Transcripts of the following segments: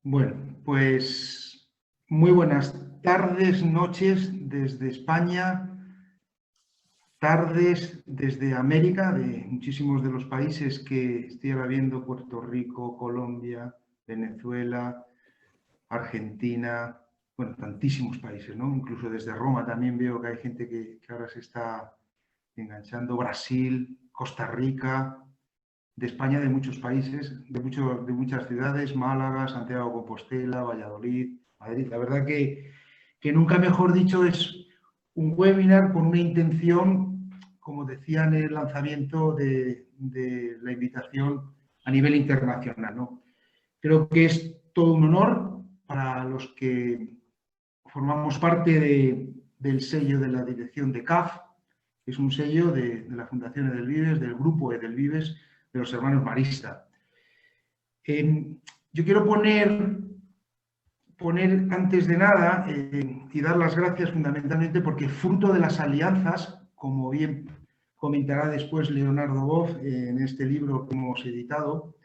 Bueno, pues muy buenas tardes, noches desde España, tardes desde América, de muchísimos de los países que estoy ahora viendo: Puerto Rico, Colombia, Venezuela, Argentina, bueno, tantísimos países, ¿no? Incluso desde Roma también veo que hay gente que ahora se está enganchando, Brasil, Costa Rica, de España, de muchos países, de muchas ciudades: Málaga, Santiago de Compostela, Valladolid, Madrid. La verdad que nunca mejor dicho, es un webinar con una intención, como decía en el lanzamiento de la invitación, a nivel internacional, ¿no? Creo que es todo un honor para los que formamos parte del sello de la dirección de CAF, que es un sello de la Fundación Edelvives, del grupo Edelvives, de los hermanos Marista. Yo quiero poner antes de nada y dar las gracias fundamentalmente porque fruto de las alianzas, como bien comentará después Leonardo Boff en este libro que hemos editado,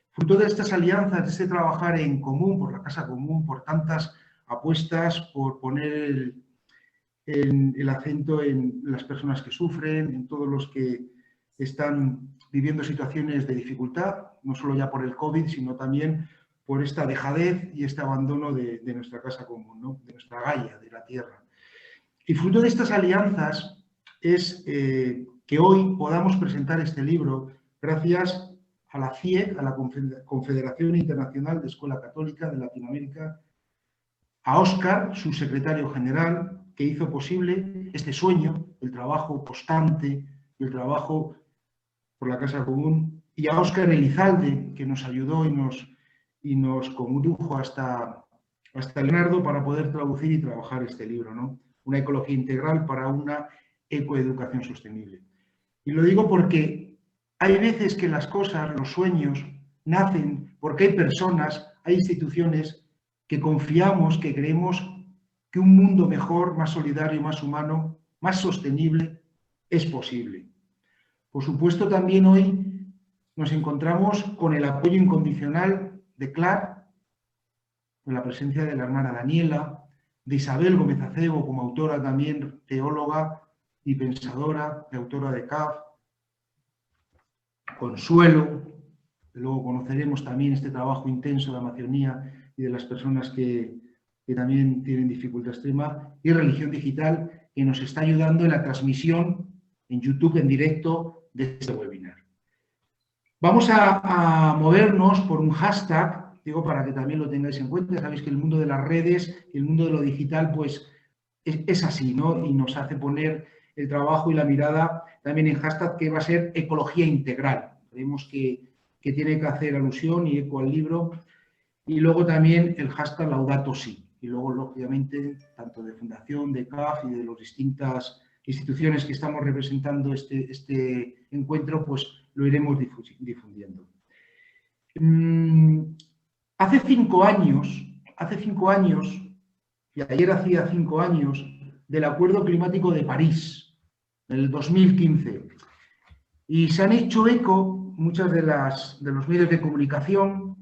fruto de estas alianzas, de este trabajar en común, por la casa común, por tantas apuestas, por poner el acento en las personas que sufren, en todos los que están viviendo situaciones de dificultad, no solo ya por el COVID, sino también por esta dejadez y este abandono de nuestra casa común, ¿no? De nuestra Gaia, de la tierra. Y fruto de estas alianzas es que hoy podamos presentar este libro gracias a la CIEC, a la Confederación Internacional de Escuela Católica de Latinoamérica, a Óscar, su secretario general, que hizo posible este sueño, el trabajo constante, el trabajo por la Casa Común, y a Óscar Elizalde, que nos ayudó y nos condujo hasta Leonardo para poder traducir y trabajar este libro, ¿no? Una ecología integral para una ecoeducación sostenible. Y lo digo porque hay veces que las cosas, los sueños, nacen porque hay personas, hay instituciones que confiamos, que creemos que un mundo mejor, más solidario, más humano, más sostenible, es posible. Por supuesto, también hoy nos encontramos con el apoyo incondicional de CLAR, con la presencia de la hermana Daniela, de Isabel Gómez Acebo, como autora también, teóloga y pensadora, y autora de CAF, Consuelo, luego conoceremos también este trabajo intenso de Amazonía y de las personas que también tienen dificultad extrema, y Religión Digital, que nos está ayudando en la transmisión en YouTube en directo de este webinar. Vamos a movernos por un hashtag, digo para que también lo tengáis en cuenta. Sabéis que el mundo de las redes y el mundo de lo digital pues es así, ¿no? Y nos hace poner el trabajo y la mirada también en hashtag, que va a ser ecología integral. Creemos que tiene que hacer alusión y eco al libro. Y luego también el hashtag Laudato Si. Y luego, lógicamente, tanto de Fundación, de CAF y de las distintas instituciones que estamos representando este encuentro, pues lo iremos difundiendo. Hace 5 años, y ayer hacía 5 años, del Acuerdo Climático de París, en el 2015. Y se han hecho eco muchas de los medios de comunicación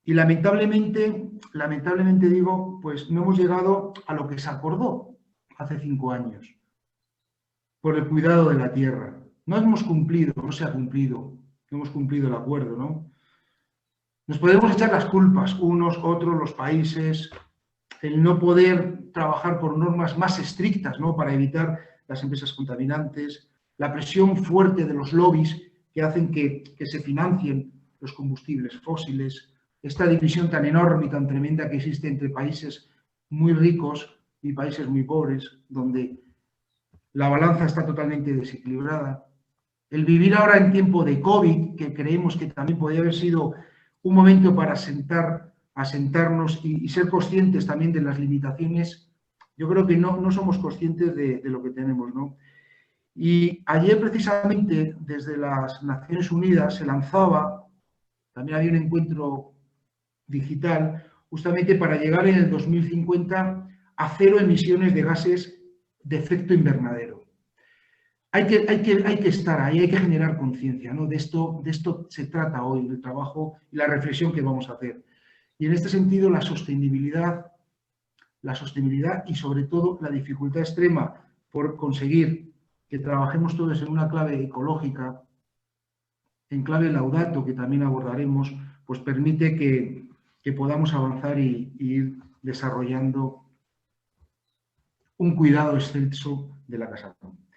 y lamentablemente digo, pues no hemos llegado a lo que se acordó hace 5 años por el cuidado de la tierra. No hemos cumplido, no se ha cumplido, no hemos cumplido el acuerdo, ¿no? Nos podemos echar las culpas, unos, otros, los países, el no poder trabajar por normas más estrictas, ¿no? Para evitar las empresas contaminantes, la presión fuerte de los lobbies que hacen que se financien los combustibles fósiles, esta división tan enorme y tan tremenda que existe entre países muy ricos y países muy pobres, donde la balanza está totalmente desequilibrada. El vivir ahora en tiempo de COVID, que creemos que también podría haber sido un momento para asentarnos y ser conscientes también de las limitaciones. Yo creo que no somos conscientes de lo que tenemos, ¿no? Y ayer, precisamente, desde las Naciones Unidas se lanzaba, también había un encuentro digital, justamente para llegar en el 2050 a 0 emisiones de gases de efecto invernadero. Hay que estar ahí, hay que generar conciencia, ¿no? De esto se trata hoy, el trabajo y la reflexión que vamos a hacer. Y en este sentido, la sostenibilidad y sobre todo la dificultad extrema por conseguir que trabajemos todos en una clave ecológica, en clave Laudato, que también abordaremos, pues permite que podamos avanzar y ir desarrollando un cuidado excelso de la casa común.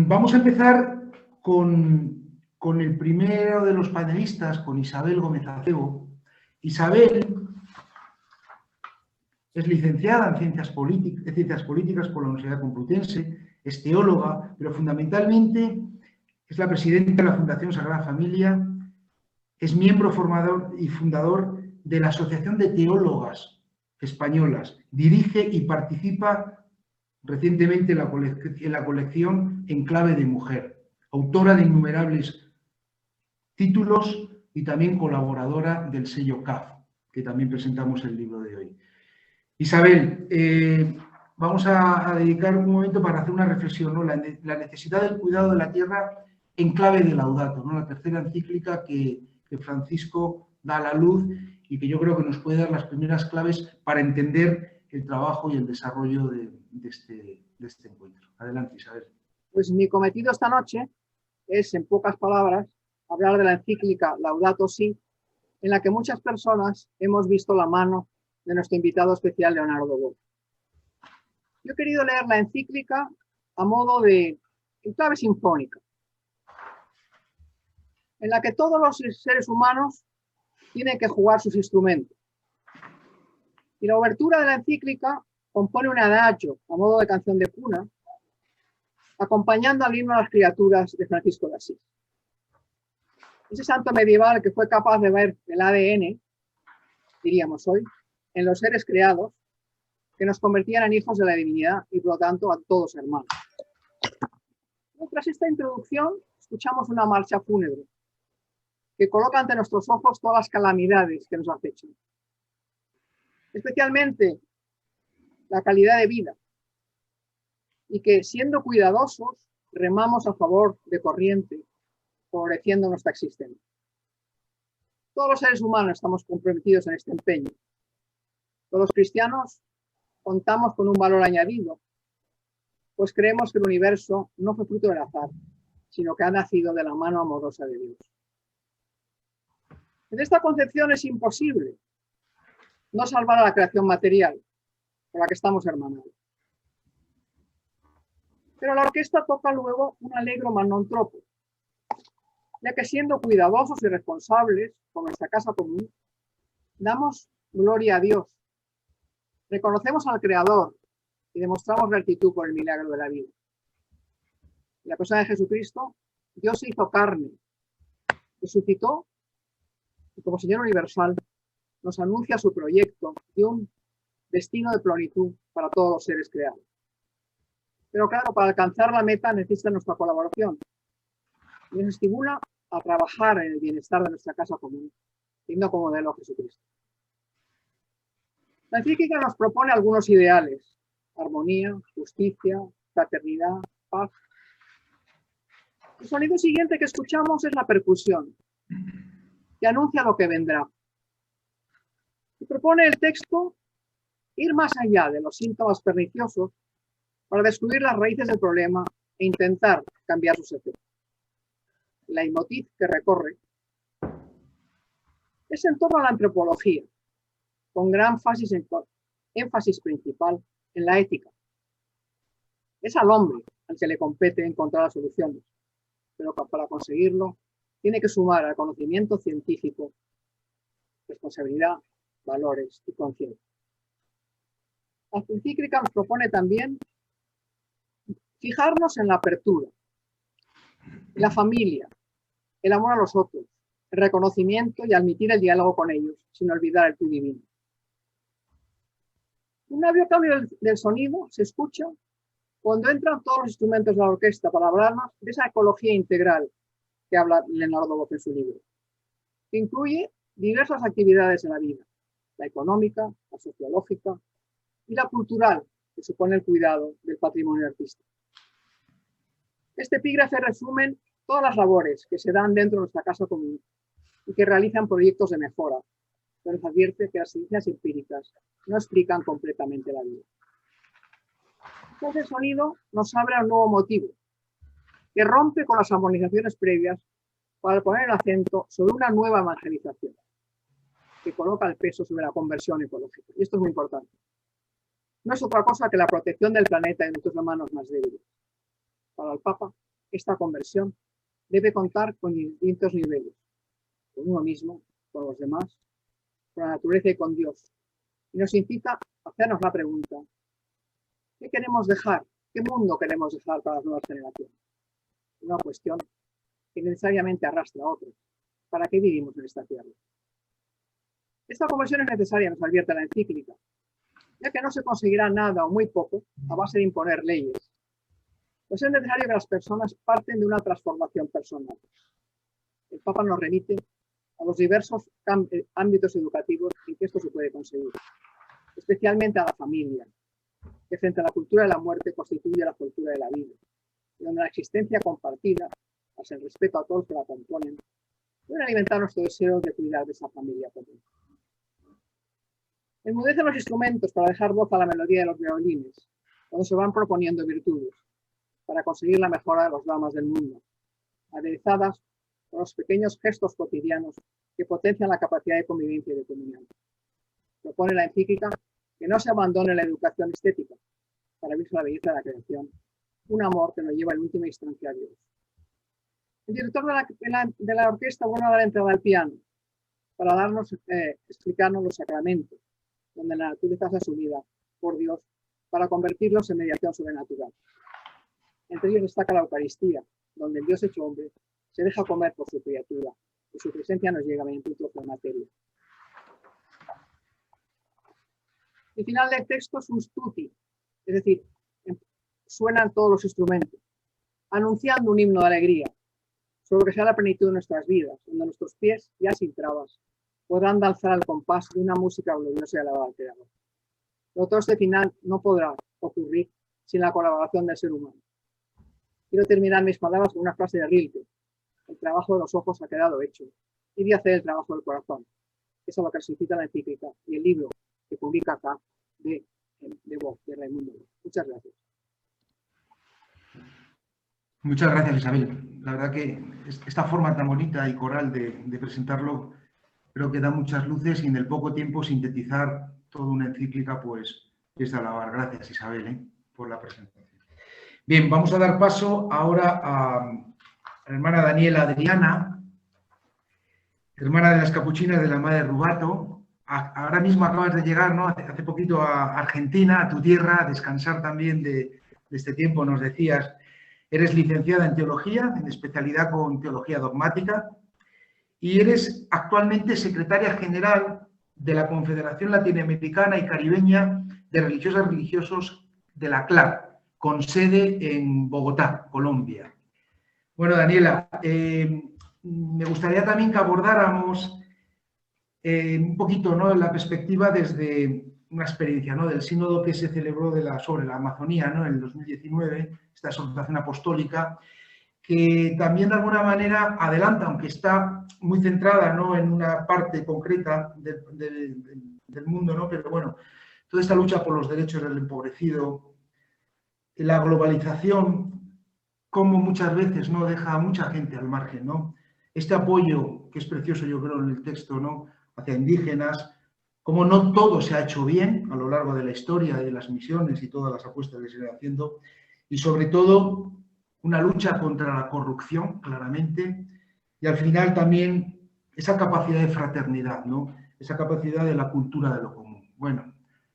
Vamos a empezar con el primero de los panelistas, con Isabel Gómez Acebo. Isabel es licenciada en Ciencias Políticas por la Universidad Complutense, es teóloga, pero fundamentalmente es la presidenta de la Fundación Sagrada Familia, es miembro formador y fundador de la Asociación de Teólogas Españolas, dirige y participa recientemente en la colección En Clave de Mujer, autora de innumerables títulos y también colaboradora del sello CAF, que también presentamos el libro de hoy. Isabel, vamos a dedicar un momento para hacer una reflexión, ¿no? La necesidad del cuidado de la tierra en clave de Laudato, ¿no? La tercera encíclica que Francisco da a la luz y que yo creo que nos puede dar las primeras claves para entender el trabajo y el desarrollo de este encuentro. Adelante, Isabel. Pues mi cometido esta noche es, en pocas palabras, hablar de la encíclica Laudato Si, en la que muchas personas hemos visto la mano de nuestro invitado especial, Leonardo Boff. Yo he querido leer la encíclica a modo de clave sinfónica, en la que todos los seres humanos tienen que jugar sus instrumentos. Y la obertura de la encíclica compone un adagio a modo de canción de cuna, acompañando al himno a las criaturas de Francisco de Asís. Ese santo medieval que fue capaz de ver el ADN, diríamos hoy, en los seres creados, que nos convertían en hijos de la divinidad y, por lo tanto, a todos hermanos. Tras esta introducción, escuchamos una marcha fúnebre que coloca ante nuestros ojos todas las calamidades que nos acechan, especialmente la calidad de vida, y que, siendo cuidadosos, remamos a favor de corriente, favoreciendo nuestra existencia. Todos los seres humanos estamos comprometidos en este empeño. Todos los cristianos contamos con un valor añadido, pues creemos que el universo no fue fruto del azar, sino que ha nacido de la mano amorosa de Dios. En esta concepción es imposible no salvar a la creación material con la que estamos hermanados. Pero la orquesta toca luego un allegro ma non troppo, ya que siendo cuidadosos y responsables con nuestra casa común, damos gloria a Dios, reconocemos al Creador y demostramos gratitud por el milagro de la vida. En la persona de Jesucristo, Dios se hizo carne, resucitó y como Señor universal nos anuncia su proyecto de un destino de plenitud para todos los seres creados. Pero claro, para alcanzar la meta necesita nuestra colaboración y nos estimula a trabajar en el bienestar de nuestra casa común, teniendo como modelo a Jesucristo. La encíclica nos propone algunos ideales: armonía, justicia, fraternidad, paz. El sonido siguiente que escuchamos es la percusión, que anuncia lo que vendrá. Y propone el texto ir más allá de los síntomas perniciosos para descubrir las raíces del problema e intentar cambiar sus efectos. La leitmotiv que recorre es en torno a la antropología, con gran énfasis principal en la ética. Es al hombre al que le compete encontrar las soluciones, pero para conseguirlo tiene que sumar al conocimiento científico responsabilidad, valores y conciencia. La encíclica nos propone también fijarnos en la apertura, en la familia, el amor a los otros, el reconocimiento y admitir el diálogo con ellos, sin olvidar el tú divino. Un nuevo cambio del sonido se escucha cuando entran todos los instrumentos de la orquesta para hablarnos de esa ecología integral que habla Leonardo Boff en su libro, que incluye diversas actividades en la vida: la económica, la sociológica y la cultural, que supone el cuidado del patrimonio artístico. Este epígrafe resume todas las labores que se dan dentro de nuestra casa común y que realizan proyectos de mejora, pero nos advierte que las ciencias empíricas no explican completamente la vida. Entonces el sonido nos abre a un nuevo motivo, que rompe con las armonizaciones previas para poner el acento sobre una nueva evangelización, que coloca el peso sobre la conversión ecológica. Y esto es muy importante. No es otra cosa que la protección del planeta y de nuestros hermanos más débiles. Para el Papa, esta conversión debe contar con distintos niveles, con uno mismo, con los demás, con la naturaleza y con Dios. Y nos incita a hacernos la pregunta, ¿qué queremos dejar? ¿Qué mundo queremos dejar para las nuevas generaciones? Una cuestión que necesariamente arrastra a otros. ¿Para qué vivimos en esta tierra? Esta conversión es necesaria, nos advierte la encíclica, ya que no se conseguirá nada o muy poco a base de imponer leyes. Pues es necesario que las personas parten de una transformación personal. El Papa nos remite a los diversos ámbitos educativos en que esto se puede conseguir, especialmente a la familia, que frente a la cultura de la muerte constituye la cultura de la vida, y donde la existencia compartida, tras el respeto a todos que la componen, puede alimentar nuestro deseo de cuidar de esa familia común. Enmudecen los instrumentos para dejar voz a la melodía de los violines, cuando se van proponiendo virtudes, para conseguir la mejora de los dramas del mundo, aderezadas con los pequeños gestos cotidianos que potencian la capacidad de convivencia y de comunión. Propone la encíclica que no se abandone la educación estética para vivir la belleza de la creación, un amor que nos lleva en última instancia a Dios. El director de la orquesta vuelve a dar entrada al piano para explicarnos los sacramentos, donde la naturaleza es asumida por Dios para convertirlos en mediación sobrenatural. Entre ellos destaca la Eucaristía, donde el Dios hecho hombre se deja comer por su criatura, y su presencia nos llega mediante un trozo de materia. El final del texto es un stuti, es decir, suenan todos los instrumentos, anunciando un himno de alegría, sobre lo que sea la plenitud de nuestras vidas, donde nuestros pies, ya sin trabas, podrán danzar al compás de una música gloriosa y alabada al Creador. Pero todo este final no podrá ocurrir sin la colaboración del ser humano. Quiero terminar mis palabras con una frase de Rilke: el trabajo de los ojos ha quedado hecho, y de hacer el trabajo del corazón. Eso es lo que se cita en la encíclica y el libro que publica acá de voz, de Raimundo. Muchas gracias. Muchas gracias, Isabel. La verdad que esta forma tan bonita y coral de presentarlo creo que da muchas luces, y en el poco tiempo sintetizar toda una encíclica pues es de alabar. Gracias, Isabel, por la presentación. Bien, vamos a dar paso ahora a la hermana Daniela Adriana, hermana de las capuchinas de la Madre Rubato. Ahora mismo acabas de llegar, ¿no? Hace poquito a Argentina, a tu tierra, a descansar también de este tiempo, nos decías. Eres licenciada en Teología, en especialidad con Teología Dogmática, y eres actualmente secretaria general de la Confederación Latinoamericana y Caribeña de Religiosas y Religiosos de la CLAR, con sede en Bogotá, Colombia. Bueno, Daniela, me gustaría también que abordáramos un poquito, ¿no?, la perspectiva desde una experiencia, ¿no?, del sínodo que se celebró sobre la Amazonía, ¿no?, en el 2019, esta exhortación apostólica, que también de alguna manera adelanta, aunque está muy centrada, ¿no?, en una parte concreta del mundo, ¿no?, pero bueno, toda esta lucha por los derechos del empobrecido, la globalización, como muchas veces no deja a mucha gente al margen, ¿no? Este apoyo, que es precioso yo creo en el texto, ¿no?, hacia indígenas, como no todo se ha hecho bien a lo largo de la historia y de las misiones y todas las apuestas que se han ido haciendo, y sobre todo una lucha contra la corrupción, claramente, y al final también esa capacidad de fraternidad, ¿no?, esa capacidad de la cultura de lo común. Bueno,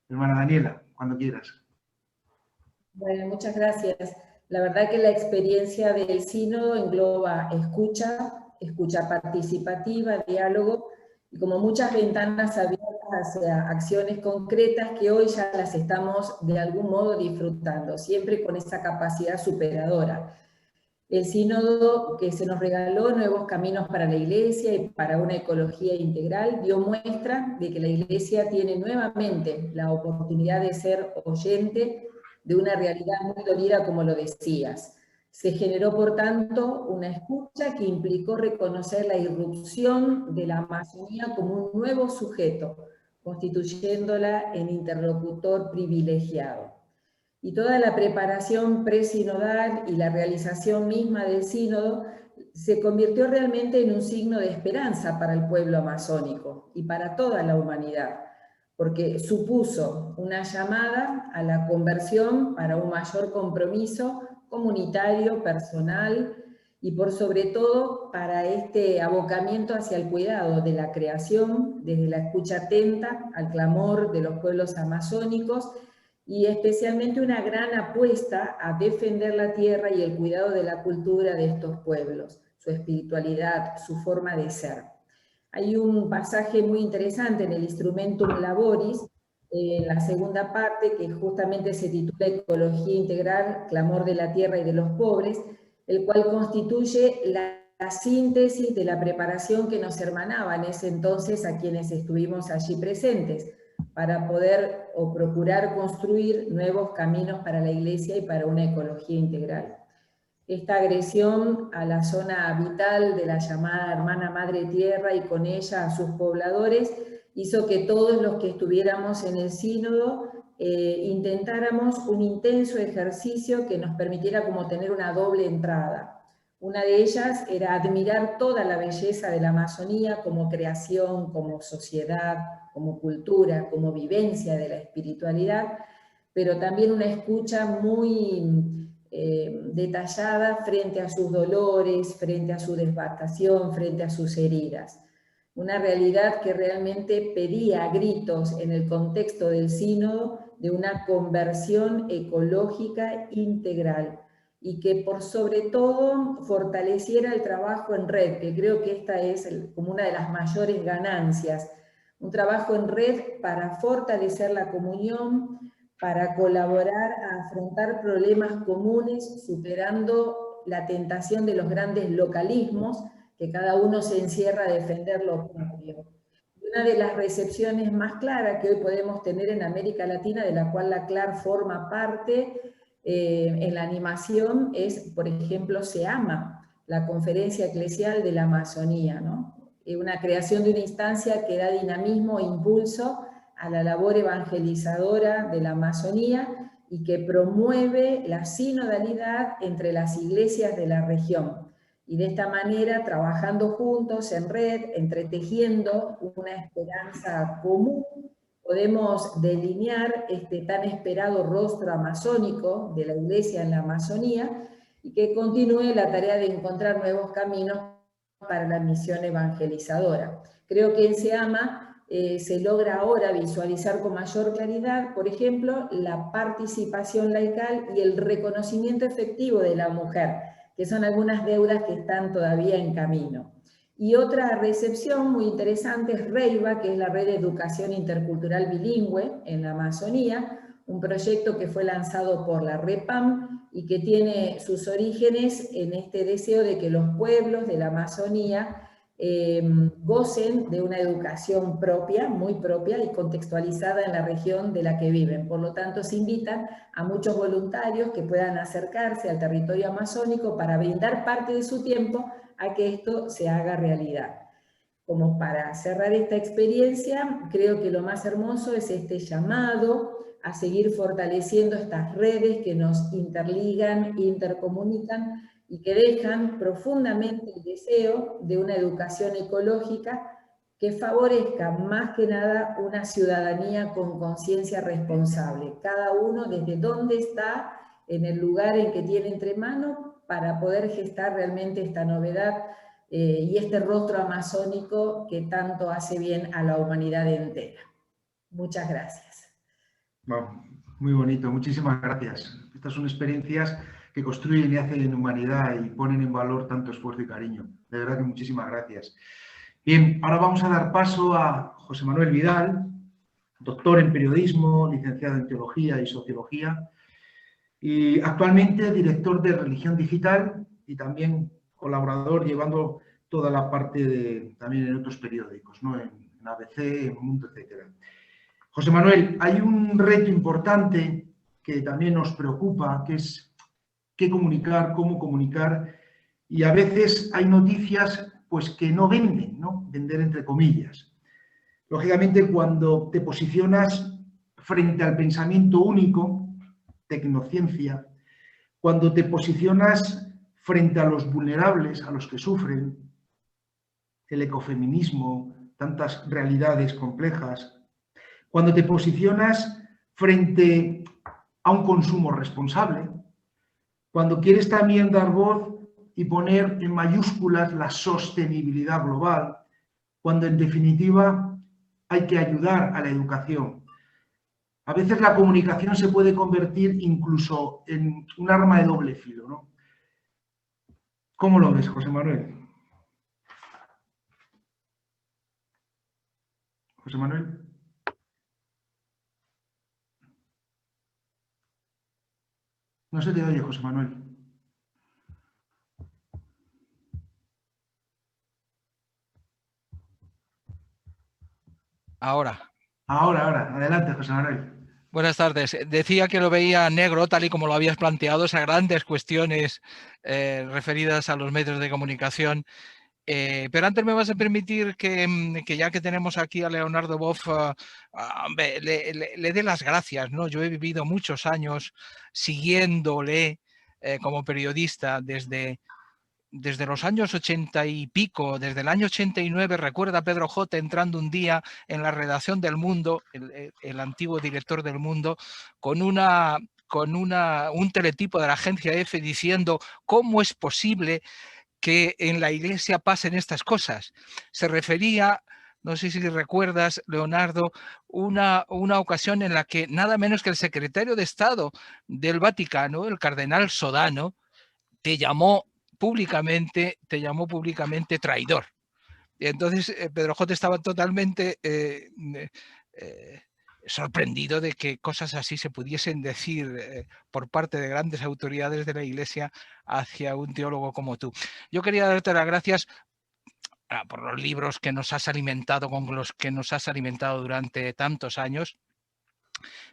hermana Daniela, cuando quieras. Bueno, muchas gracias. La verdad que la experiencia del sínodo engloba escucha participativa, diálogo, y como muchas ventanas abiertas hacia acciones concretas que hoy ya las estamos de algún modo disfrutando, siempre con esa capacidad superadora. El sínodo que se nos regaló, Nuevos Caminos para la Iglesia y para una ecología integral, dio muestra de que la Iglesia tiene nuevamente la oportunidad de ser oyente de una realidad muy dolida, como lo decías. Se generó, por tanto, una escucha que implicó reconocer la irrupción de la Amazonía como un nuevo sujeto, constituyéndola en interlocutor privilegiado. Y toda la preparación presinodal y la realización misma del sínodo se convirtió realmente en un signo de esperanza para el pueblo amazónico y para toda la humanidad, porque supuso una llamada a la conversión para un mayor compromiso comunitario, personal y por sobre todo para este abocamiento hacia el cuidado de la creación, desde la escucha atenta al clamor de los pueblos amazónicos y especialmente una gran apuesta a defender la tierra y el cuidado de la cultura de estos pueblos, su espiritualidad, su forma de ser. Hay un pasaje muy interesante en el Instrumentum Laboris, en la segunda parte, que justamente se titula Ecología Integral, Clamor de la Tierra y de los Pobres, el cual constituye la síntesis de la preparación que nos hermanaba en ese entonces a quienes estuvimos allí presentes, para poder o procurar construir nuevos caminos para la Iglesia y para una ecología integral. Esta agresión a la zona vital de la llamada Hermana Madre Tierra y con ella a sus pobladores hizo que todos los que estuviéramos en el sínodo intentáramos un intenso ejercicio que nos permitiera como tener una doble entrada. Una de ellas era admirar toda la belleza de la Amazonía como creación, como sociedad, como cultura, como vivencia de la espiritualidad, pero también una escucha muy detallada frente a sus dolores, frente a su devastación, frente a sus heridas. Una realidad que realmente pedía a gritos en el contexto del sínodo de una conversión ecológica integral y que por sobre todo fortaleciera el trabajo en red, que creo que esta es como una de las mayores ganancias, un trabajo en red para fortalecer la comunión, para colaborar a afrontar problemas comunes, superando la tentación de los grandes localismos, que cada uno se encierra a defender lo propio. Una de las recepciones más claras que hoy podemos tener en América Latina, de la cual la CLAR forma parte en la animación, es, por ejemplo, SEAMA, la Conferencia Eclesial de la Amazonía, ¿no? Una creación de una instancia que da dinamismo e impulso a la labor evangelizadora de la Amazonía y que promueve la sinodalidad entre las iglesias de la región. Y de esta manera, trabajando juntos en red, entretejiendo una esperanza común, podemos delinear este tan esperado rostro amazónico de la iglesia en la Amazonía y que continúe la tarea de encontrar nuevos caminos para la misión evangelizadora. Creo que en SEAMA se logra ahora visualizar con mayor claridad, por ejemplo, la participación laical y el reconocimiento efectivo de la mujer, que son algunas deudas que están todavía en camino. Y otra recepción muy interesante es REIVA, que es la Red de Educación Intercultural Bilingüe en la Amazonía, un proyecto que fue lanzado por la REPAM y que tiene sus orígenes en este deseo de que los pueblos de la Amazonía gocen de una educación propia, muy propia y contextualizada en la región de la que viven. Por lo tanto, se invitan a muchos voluntarios que puedan acercarse al territorio amazónico para brindar parte de su tiempo a que esto se haga realidad. Como para cerrar esta experiencia, creo que lo más hermoso es este llamado a seguir fortaleciendo estas redes que nos interligan, intercomunican y que dejan profundamente el deseo de una educación ecológica que favorezca más que nada una ciudadanía con conciencia responsable, cada uno desde donde está, en el lugar en que tiene entre manos, para poder gestar realmente esta novedad y este rostro amazónico que tanto hace bien a la humanidad entera. Muchas gracias. Wow, muy bonito, muchísimas gracias. Estas son experiencias que construyen y hacen humanidad y ponen en valor tanto esfuerzo y cariño. De verdad que muchísimas gracias. Bien, ahora vamos a dar paso a José Manuel Vidal, doctor en periodismo, licenciado en teología y sociología, y actualmente director de Religión Digital y también colaborador llevando toda la parte de, también en otros periódicos, ¿no? en ABC, en Mundo, etc. José Manuel, hay un reto importante que también nos preocupa, que es qué comunicar, cómo comunicar, y a veces hay noticias pues que no venden, ¿no? Vender entre comillas. Lógicamente, cuando te posicionas frente al pensamiento único, tecnociencia, cuando te posicionas frente a los vulnerables, a los que sufren, el ecofeminismo, tantas realidades complejas, cuando te posicionas frente a un consumo responsable, cuando quieres también dar voz y poner en mayúsculas la sostenibilidad global, cuando en definitiva hay que ayudar a la educación. A veces la comunicación se puede convertir incluso en un arma de doble filo, ¿no? ¿Cómo lo ves, José Manuel? José Manuel. No se te oye, José Manuel. Ahora. Ahora. Adelante, José Manuel. Buenas tardes. Decía que lo veía negro, tal y como lo habías planteado, esas grandes cuestiones referidas a los medios de comunicación. Pero antes me vas a permitir que ya que tenemos aquí a Leonardo Boff, le dé las gracias, ¿no? Yo he vivido muchos años siguiéndole como periodista desde los años 80 y pico, desde el año 89, recuerda Pedro J. entrando un día en la redacción del Mundo, el antiguo director del Mundo, con un teletipo de la agencia EFE diciendo ¿cómo es posible que en la iglesia pasen estas cosas? Se refería, no sé si recuerdas, Leonardo, una ocasión en la que nada menos que el secretario de Estado del Vaticano, el cardenal Sodano, te llamó públicamente traidor. Y entonces Pedro J. estaba totalmente sorprendido de que cosas así se pudiesen decir por parte de grandes autoridades de la Iglesia hacia un teólogo como tú. Yo quería darte las gracias por los libros que nos has alimentado, con los que nos has alimentado durante tantos años,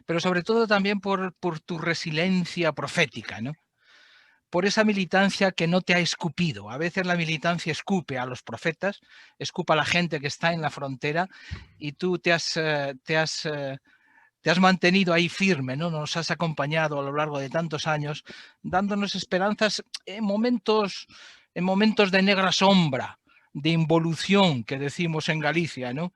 pero sobre todo también por tu resiliencia profética, ¿no? Por esa militancia que no te ha escupido. A veces la militancia escupe a los profetas, escupa a la gente que está en la frontera, y tú te has mantenido ahí firme, ¿no? Nos has acompañado a lo largo de tantos años, dándonos esperanzas en momentos de negra sombra, de involución, que decimos en Galicia, ¿no?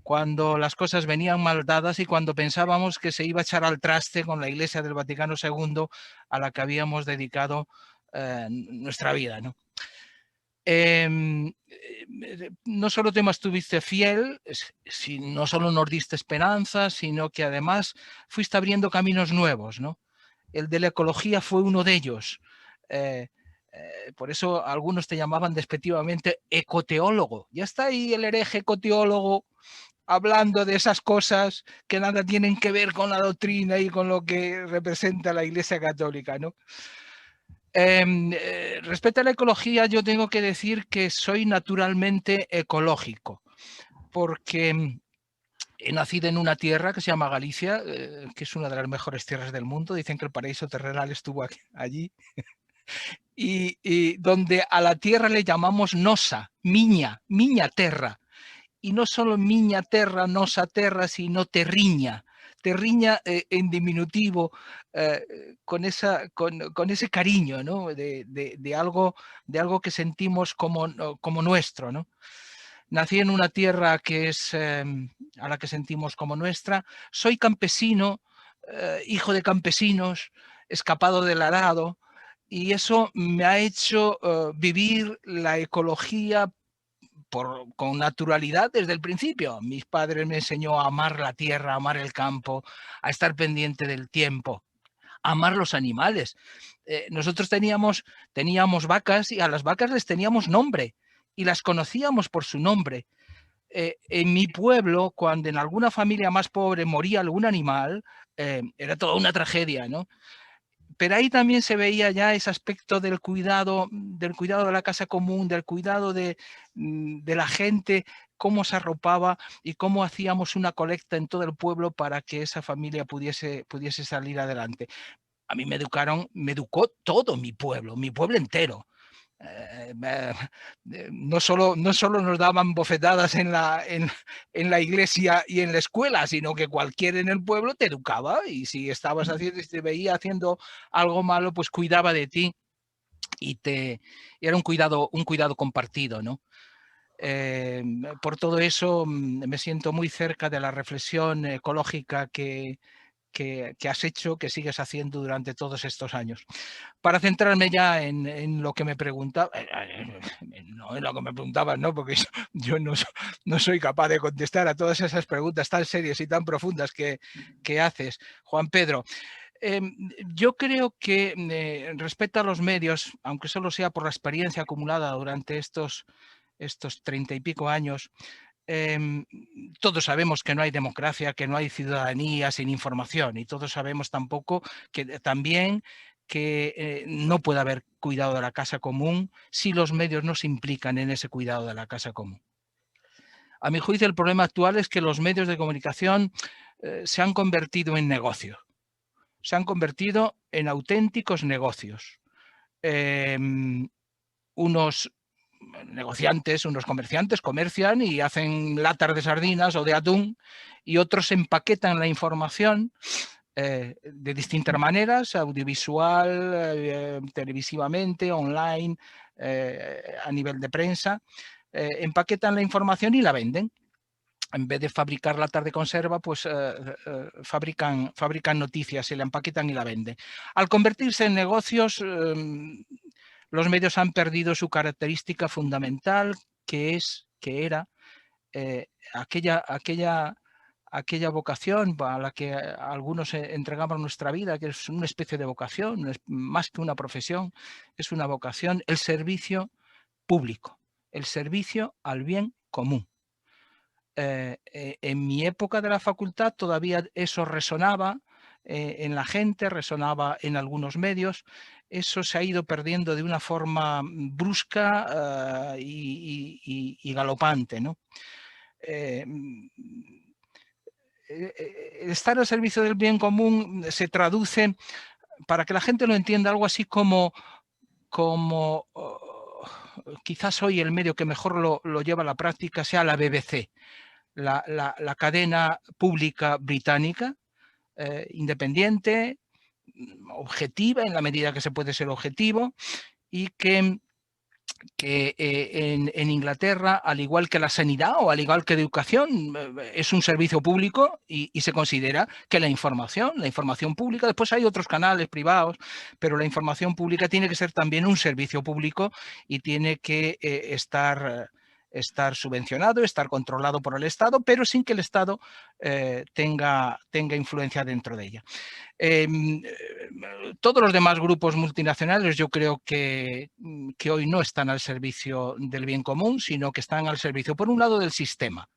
Cuando las cosas venían mal dadas y cuando pensábamos que se iba a echar al traste con la Iglesia del Vaticano II a la que habíamos dedicado nuestra vida, ¿no? No solo te mantuviste fiel, no solo nos diste esperanza, sino que además fuiste abriendo caminos nuevos, ¿no? El de la ecología fue uno de ellos. Por eso algunos te llamaban despectivamente ecoteólogo. Ya está ahí el hereje ecoteólogo hablando de esas cosas que nada tienen que ver con la doctrina y con lo que representa la Iglesia Católica, ¿no? Respecto a la ecología, yo tengo que decir que soy naturalmente ecológico, porque he nacido en una tierra que se llama Galicia, que es una de las mejores tierras del mundo. Dicen que el paraíso terrenal estuvo allí. Y donde a la tierra le llamamos nosa, miña terra. Y no solo miña terra, nosa terra, sino terriña. Terriña en diminutivo, con ese cariño, ¿no? de algo que sentimos como nuestro, ¿no? Nací en una tierra que es a la que sentimos como nuestra. Soy campesino, hijo de campesinos, escapado del arado, y eso me ha hecho vivir la ecología con naturalidad desde el principio. Mis padres me enseñó a amar la tierra, a amar el campo, a estar pendiente del tiempo, a amar los animales. Nosotros teníamos vacas y a las vacas les teníamos nombre y las conocíamos por su nombre. En mi pueblo, cuando en alguna familia más pobre moría algún animal, era toda una tragedia, ¿no? Pero ahí también se veía ya ese aspecto del cuidado de la casa común, del cuidado de la gente, cómo se arropaba y cómo hacíamos una colecta en todo el pueblo para que esa familia pudiese salir adelante. A mí me educó todo mi pueblo entero. No solo nos daban bofetadas en la iglesia y en la escuela, sino que cualquiera en el pueblo te educaba, y si estabas haciendo, si te veía haciendo algo malo, pues cuidaba de ti, y era un cuidado compartido, ¿no? Por todo eso me siento muy cerca de la reflexión ecológica que has hecho, que sigues haciendo durante todos estos años. Para centrarme ya en lo que me preguntaba, no en lo que me preguntabas, ¿no? Porque yo no soy capaz de contestar a todas esas preguntas tan serias y tan profundas que haces, Juan Pedro. Yo creo que respecto a los medios, aunque solo sea por la experiencia acumulada durante estos 30 y pico años, todos sabemos que no hay democracia, que no hay ciudadanía sin información, y todos sabemos también que no puede haber cuidado de la casa común si los medios no se implican en ese cuidado de la casa común. A mi juicio, el problema actual es que los medios de comunicación se han convertido en negocios, se han convertido en auténticos negocios. Unos negociantes, unos comerciantes comercian y hacen latas de sardinas o de atún, y otros empaquetan la información de distintas maneras, audiovisual, televisivamente, online, a nivel de prensa. Empaquetan la información y la venden. En vez de fabricar latas de conserva, pues fabrican noticias, se la empaquetan y la venden. Al convertirse en negocios, los medios han perdido su característica fundamental, que era aquella vocación a la que algunos entregamos nuestra vida, que es una especie de vocación, no es más que una profesión, es una vocación, el servicio público, el servicio al bien común. En mi época de la facultad todavía eso resonaba en la gente, resonaba en algunos medios. Eso se ha ido perdiendo de una forma brusca y galopante, ¿no? Estar al servicio del bien común se traduce, para que la gente lo entienda, algo así como quizás hoy el medio que mejor lo lleva a la práctica sea la BBC, la cadena pública británica, independiente, objetiva en la medida que se puede ser objetivo, y que en Inglaterra, al igual que la sanidad o al igual que la educación, es un servicio público, y se considera que la información pública, después hay otros canales privados, pero la información pública tiene que ser también un servicio público, y tiene que estar subvencionado, estar controlado por el Estado, pero sin que el Estado tenga influencia dentro de ella. Todos los demás grupos multinacionales yo creo que hoy no están al servicio del bien común, sino que están al servicio, por un lado, del sistema.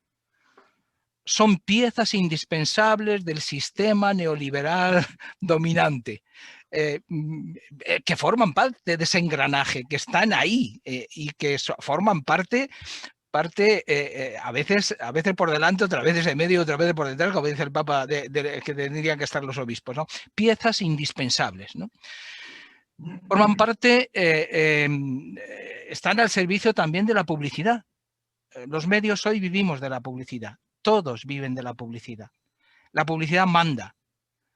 Son piezas indispensables del sistema neoliberal dominante, que forman parte de ese engranaje, que están ahí y que forman parte a veces por delante, otras veces en medio, otras veces por detrás, como dice el Papa, que tendrían que estar los obispos, ¿no? Piezas indispensables, ¿no? Forman parte, están al servicio también de la publicidad. Los medios hoy vivimos de la publicidad, todos viven de la publicidad. La publicidad manda,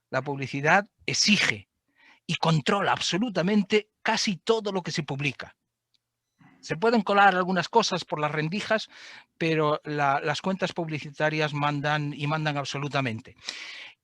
la publicidad exige y controla absolutamente casi todo lo que se publica. Se pueden colar algunas cosas por las rendijas, pero las cuentas publicitarias mandan, y mandan absolutamente.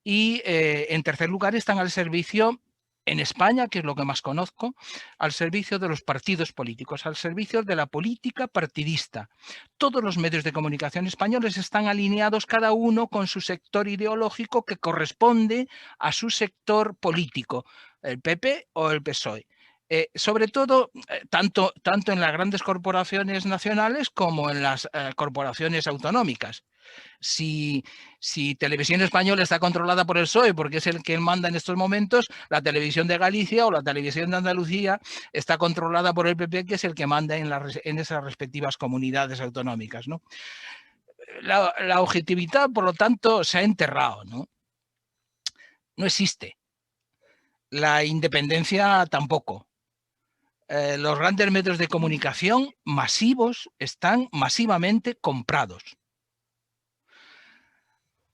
Y en tercer lugar están al servicio, en España, que es lo que más conozco, al servicio de los partidos políticos, al servicio de la política partidista. Todos los medios de comunicación españoles están alineados cada uno con su sector ideológico que corresponde a su sector político, el PP o el PSOE. Sobre todo, tanto en las grandes corporaciones nacionales como en las corporaciones autonómicas. Si Televisión Española está controlada por el PSOE, porque es el que manda en estos momentos, la Televisión de Galicia o la Televisión de Andalucía está controlada por el PP, que es el que manda en esas respectivas comunidades autonómicas, ¿no? La objetividad, por lo tanto, se ha enterrado, ¿no? No existe. La independencia tampoco. Los grandes medios de comunicación masivos están masivamente comprados.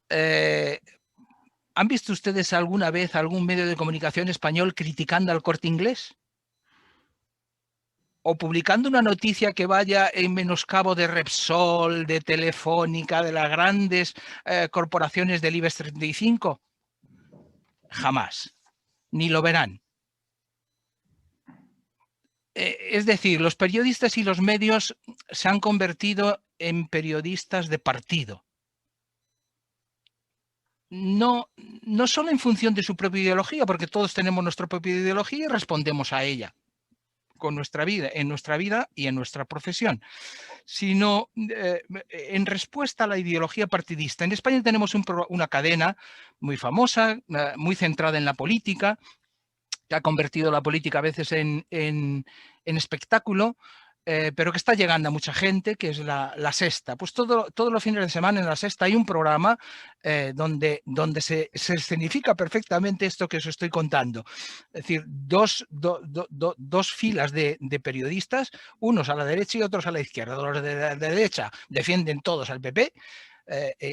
¿Han visto ustedes alguna vez algún medio de comunicación español criticando al Corte Inglés? ¿O publicando una noticia que vaya en menoscabo de Repsol, de Telefónica, de las grandes corporaciones del IBEX 35? Jamás. Ni lo verán. Es decir, los periodistas y los medios se han convertido en periodistas de partido. No solo en función de su propia ideología, porque todos tenemos nuestra propia ideología y respondemos a ella con nuestra vida, en nuestra vida y en nuestra profesión, sino en respuesta a la ideología partidista. En España tenemos una cadena muy famosa, muy centrada en la política, que ha convertido la política a veces en espectáculo, pero que está llegando a mucha gente, que es la Sexta. Pues todos los fines de semana en la Sexta hay un programa donde se escenifica perfectamente esto que os estoy contando. Es decir, dos filas de periodistas, unos a la derecha y otros a la izquierda. Los de la derecha defienden todos al PP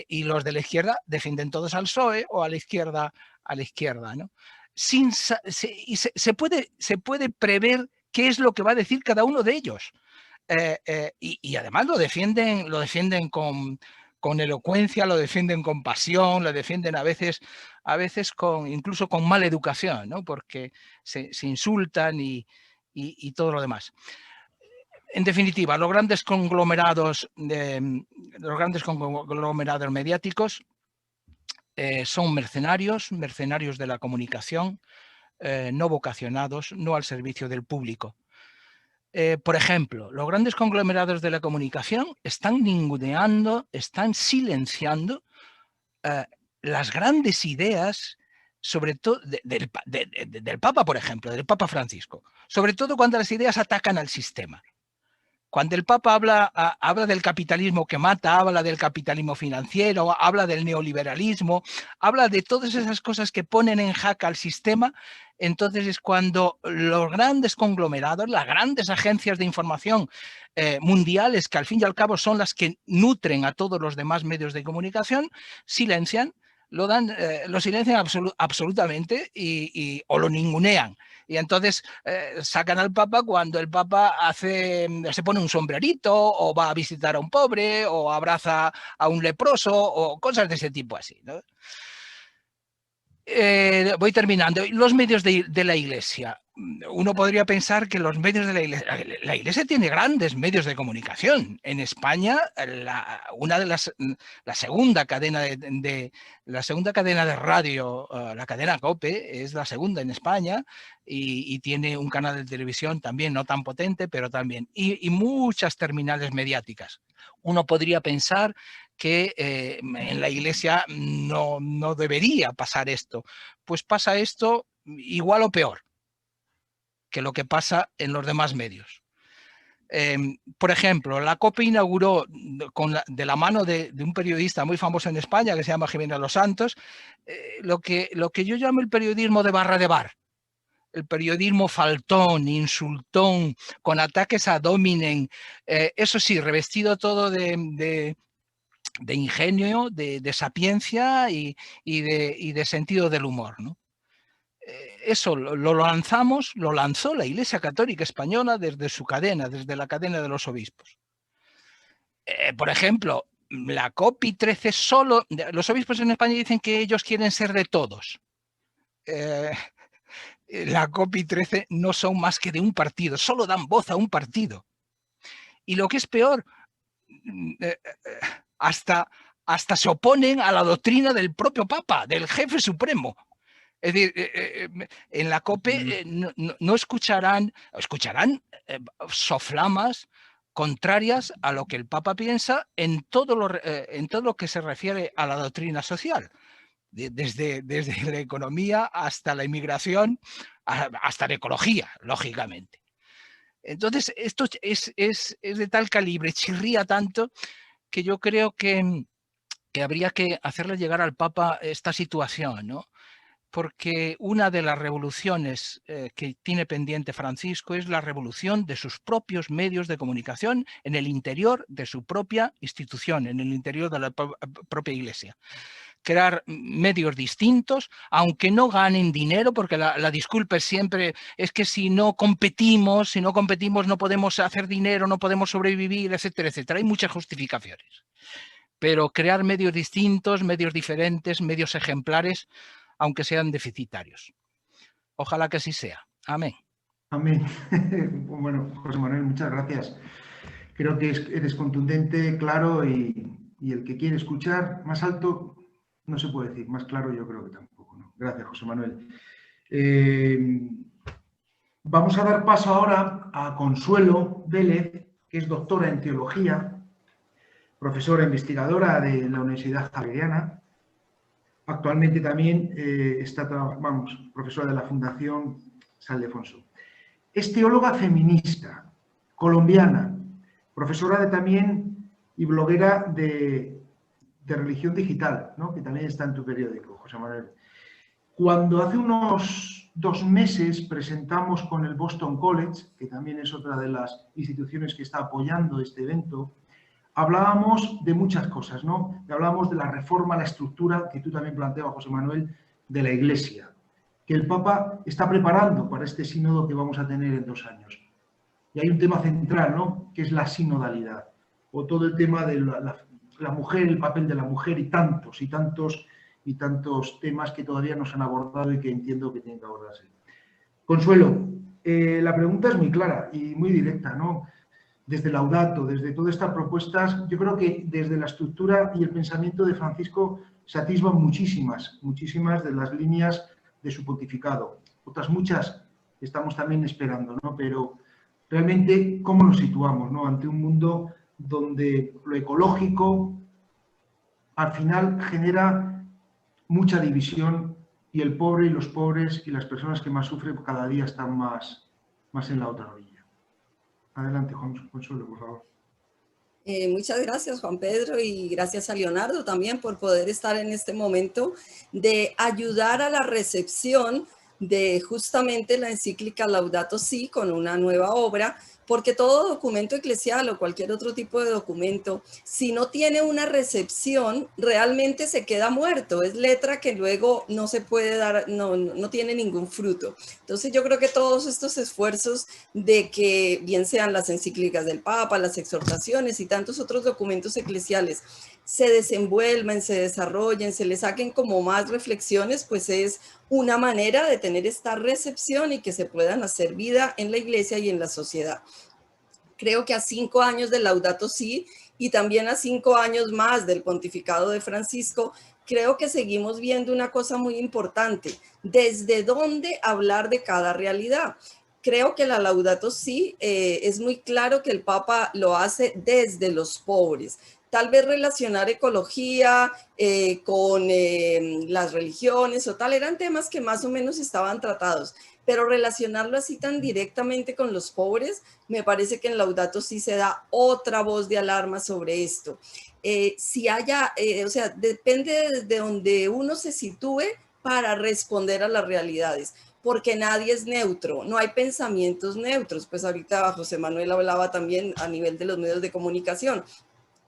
y los de la izquierda defienden todos al PSOE o a la izquierda, ¿no? Se puede prever qué es lo que va a decir cada uno de ellos. Y además lo defienden con elocuencia, lo defienden con pasión, lo defienden a veces incluso con mala educación, ¿no? Porque se insultan y todo lo demás. En definitiva, los grandes conglomerados mediáticos son mercenarios de la comunicación, no vocacionados, no al servicio del público. Por ejemplo, los grandes conglomerados de la comunicación están ninguneando, están silenciando las grandes ideas, sobre todo del Papa, por ejemplo, del Papa Francisco, sobre todo cuando las ideas atacan al sistema. Cuando el Papa habla del capitalismo que mata, habla del capitalismo financiero, habla del neoliberalismo, habla de todas esas cosas que ponen en jaque al sistema, entonces es cuando los grandes conglomerados, las grandes agencias de información mundiales, que al fin y al cabo son las que nutren a todos los demás medios de comunicación, silencian, lo silencian absolutamente o lo ningunean. Y entonces sacan al Papa cuando el Papa se pone un sombrerito o va a visitar a un pobre o abraza a un leproso o cosas de ese tipo así, ¿no? Voy terminando. Los medios de la Iglesia. Uno podría pensar que los medios de la Iglesia tiene grandes medios de comunicación. En España, la segunda cadena de radio, la cadena COPE, es la segunda en España y tiene un canal de televisión también no tan potente, pero también, y muchas terminales mediáticas. Uno podría pensar que en la Iglesia no debería pasar esto. Pues pasa esto igual o peor que lo que pasa en los demás medios. Por ejemplo, la COPE inauguró de la mano de un periodista muy famoso en España que se llama Jiménez Los Santos, lo que yo llamo el periodismo de barra de bar. El periodismo faltón, insultón, con ataques ad hominem, eso sí, revestido todo de ingenio, de sapiencia y de sentido del humor, ¿no? Eso lo lanzó la Iglesia Católica Española desde su cadena, desde la cadena de los obispos. Por ejemplo, la COPI 13 los obispos en España dicen que ellos quieren ser de todos. La COPI 13 no son más que de un partido, solo dan voz a un partido. Y lo que es peor, hasta se oponen a la doctrina del propio Papa, del jefe supremo. Es decir, en la COPE no escucharán soflamas contrarias a lo que el Papa piensa en todo lo que se refiere a la doctrina social, desde la economía hasta la inmigración, hasta la ecología, lógicamente. Entonces, esto es de tal calibre, chirría tanto, que yo creo que habría que hacerle llegar al Papa esta situación, ¿no? porque una de las revoluciones que tiene pendiente Francisco es la revolución de sus propios medios de comunicación en el interior de su propia institución, en el interior de la propia Iglesia. Crear medios distintos, aunque no ganen dinero, porque la disculpa siempre es que si no competimos no podemos hacer dinero, no podemos sobrevivir, etcétera, etcétera. Hay muchas justificaciones. Pero crear medios distintos, medios diferentes, medios ejemplares, aunque sean deficitarios. Ojalá que así sea. Amén. Amén. Bueno, José Manuel, muchas gracias. Creo que eres contundente, claro y el que quiere escuchar más alto no se puede decir, más claro yo creo que tampoco, ¿no? Gracias, José Manuel. Vamos a dar paso ahora a Consuelo Vélez, que es doctora en teología, profesora investigadora de la Universidad Javeriana. Actualmente también profesora de la Fundación San Ildefonso. Es teóloga feminista, colombiana, profesora también y bloguera de religión digital, ¿no? Que también está en tu periódico, José Manuel. Cuando hace unos 2 meses presentamos con el Boston College, que también es otra de las instituciones que está apoyando este evento, hablábamos de muchas cosas, ¿no? Hablábamos de la reforma, la estructura, que tú también planteabas, José Manuel, de la Iglesia, que el Papa está preparando para este sínodo que vamos a tener en 2 años. Y hay un tema central, ¿no?, que es la sinodalidad, o todo el tema de la mujer, el papel de la mujer y tantos temas que todavía no se han abordado y que entiendo que tienen que abordarse. Consuelo, la pregunta es muy clara y muy directa, ¿no? Desde Laudato, desde todas estas propuestas, yo creo que desde la estructura y el pensamiento de Francisco se atisban muchísimas de las líneas de su pontificado. Otras muchas estamos también esperando, ¿no? Pero realmente, ¿cómo nos situamos, ¿no?, ante un mundo donde lo ecológico al final genera mucha división y el pobre y los pobres y las personas que más sufren cada día están más en la otra orilla? Adelante, Consuelo, por favor. Muchas gracias, Juan Pedro, y gracias a Leonardo también por poder estar en este momento de ayudar a la recepción de justamente la encíclica Laudato Si con una nueva obra, porque todo documento eclesial o cualquier otro tipo de documento, si no tiene una recepción, realmente se queda muerto. Es letra que luego no se puede dar, no tiene ningún fruto. Entonces yo creo que todos estos esfuerzos de que bien sean las encíclicas del Papa, las exhortaciones y tantos otros documentos eclesiales se desenvuelven, se desarrollen, se les saquen como más reflexiones, pues es una manera de tener esta recepción y que se puedan hacer vida en la iglesia y en la sociedad. Creo que a 5 años de Laudato Si y también a 5 años más del pontificado de Francisco, creo que seguimos viendo una cosa muy importante: desde dónde hablar de cada realidad. Creo que la Laudato Si es muy claro que el Papa lo hace desde los pobres. Tal vez relacionar ecología con las religiones o tal, eran temas que más o menos estaban tratados, pero relacionarlo así tan directamente con los pobres, me parece que en Laudato Si se da otra voz de alarma sobre esto. O sea, depende de donde uno se sitúe para responder a las realidades, porque nadie es neutro, no hay pensamientos neutros. Pues ahorita José Manuel hablaba también a nivel de los medios de comunicación.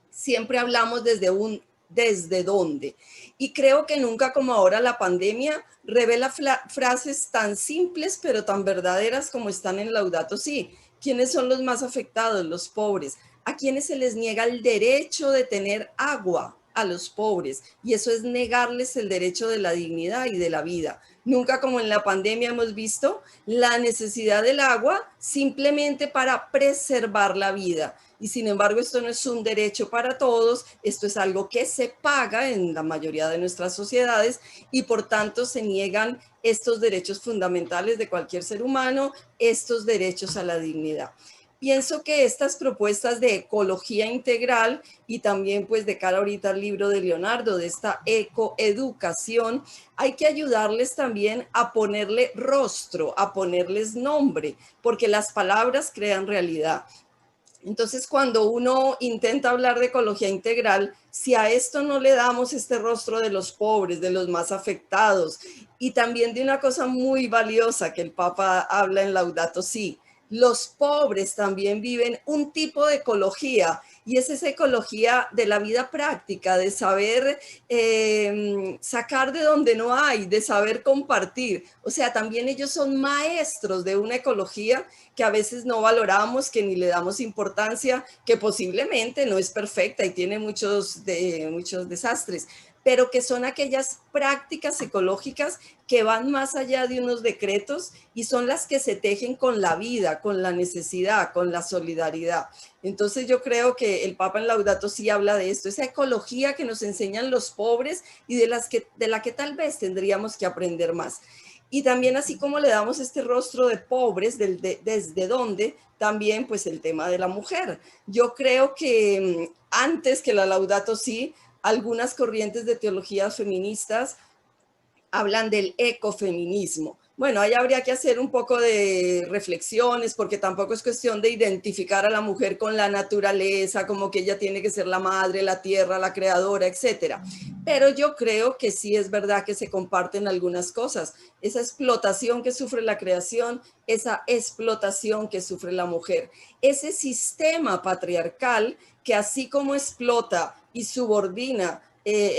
Siempre hablamos desde dónde. Y creo que nunca como ahora la pandemia revela frases tan simples pero tan verdaderas como están en Laudato Si. ¿Quiénes son los más afectados? Los pobres. ¿A quienes se les niega el derecho de tener agua? A los pobres. Y eso es negarles el derecho de la dignidad y de la vida. Nunca como en la pandemia hemos visto la necesidad del agua simplemente para preservar la vida. Y sin embargo, esto no es un derecho para todos, esto es algo que se paga en la mayoría de nuestras sociedades y por tanto se niegan estos derechos fundamentales de cualquier ser humano, estos derechos a la dignidad. Pienso que estas propuestas de ecología integral y también pues de cara ahorita al libro de Leonardo, de esta ecoeducación, hay que ayudarles también a ponerle rostro, a ponerles nombre, porque las palabras crean realidad. Entonces, cuando uno intenta hablar de ecología integral, si a esto no le damos este rostro de los pobres, de los más afectados, y también de una cosa muy valiosa que el Papa habla en Laudato Si. Los pobres también viven un tipo de ecología, y es esa ecología de la vida práctica, de saber sacar de donde no hay, de saber compartir. O sea, también ellos son maestros de una ecología que a veces no valoramos, que ni le damos importancia, que posiblemente no es perfecta y tiene muchos desastres, pero que son aquellas prácticas ecológicas que van más allá de unos decretos y son las que se tejen con la vida, con la necesidad, con la solidaridad. Entonces yo creo que el Papa en Laudato Si habla de esto, esa ecología que nos enseñan los pobres y de la que tal vez tendríamos que aprender más. Y también así como le damos este rostro de pobres, desde donde también pues el tema de la mujer. Yo creo que antes que la Laudato Si, algunas corrientes de teologías feministas hablan del ecofeminismo. Bueno, ahí habría que hacer un poco de reflexiones, porque tampoco es cuestión de identificar a la mujer con la naturaleza, como que ella tiene que ser la madre, la tierra, la creadora, etcétera. Pero yo creo que sí es verdad que se comparten algunas cosas. Esa explotación que sufre la creación, esa explotación que sufre la mujer, ese sistema patriarcal que así como explota y subordina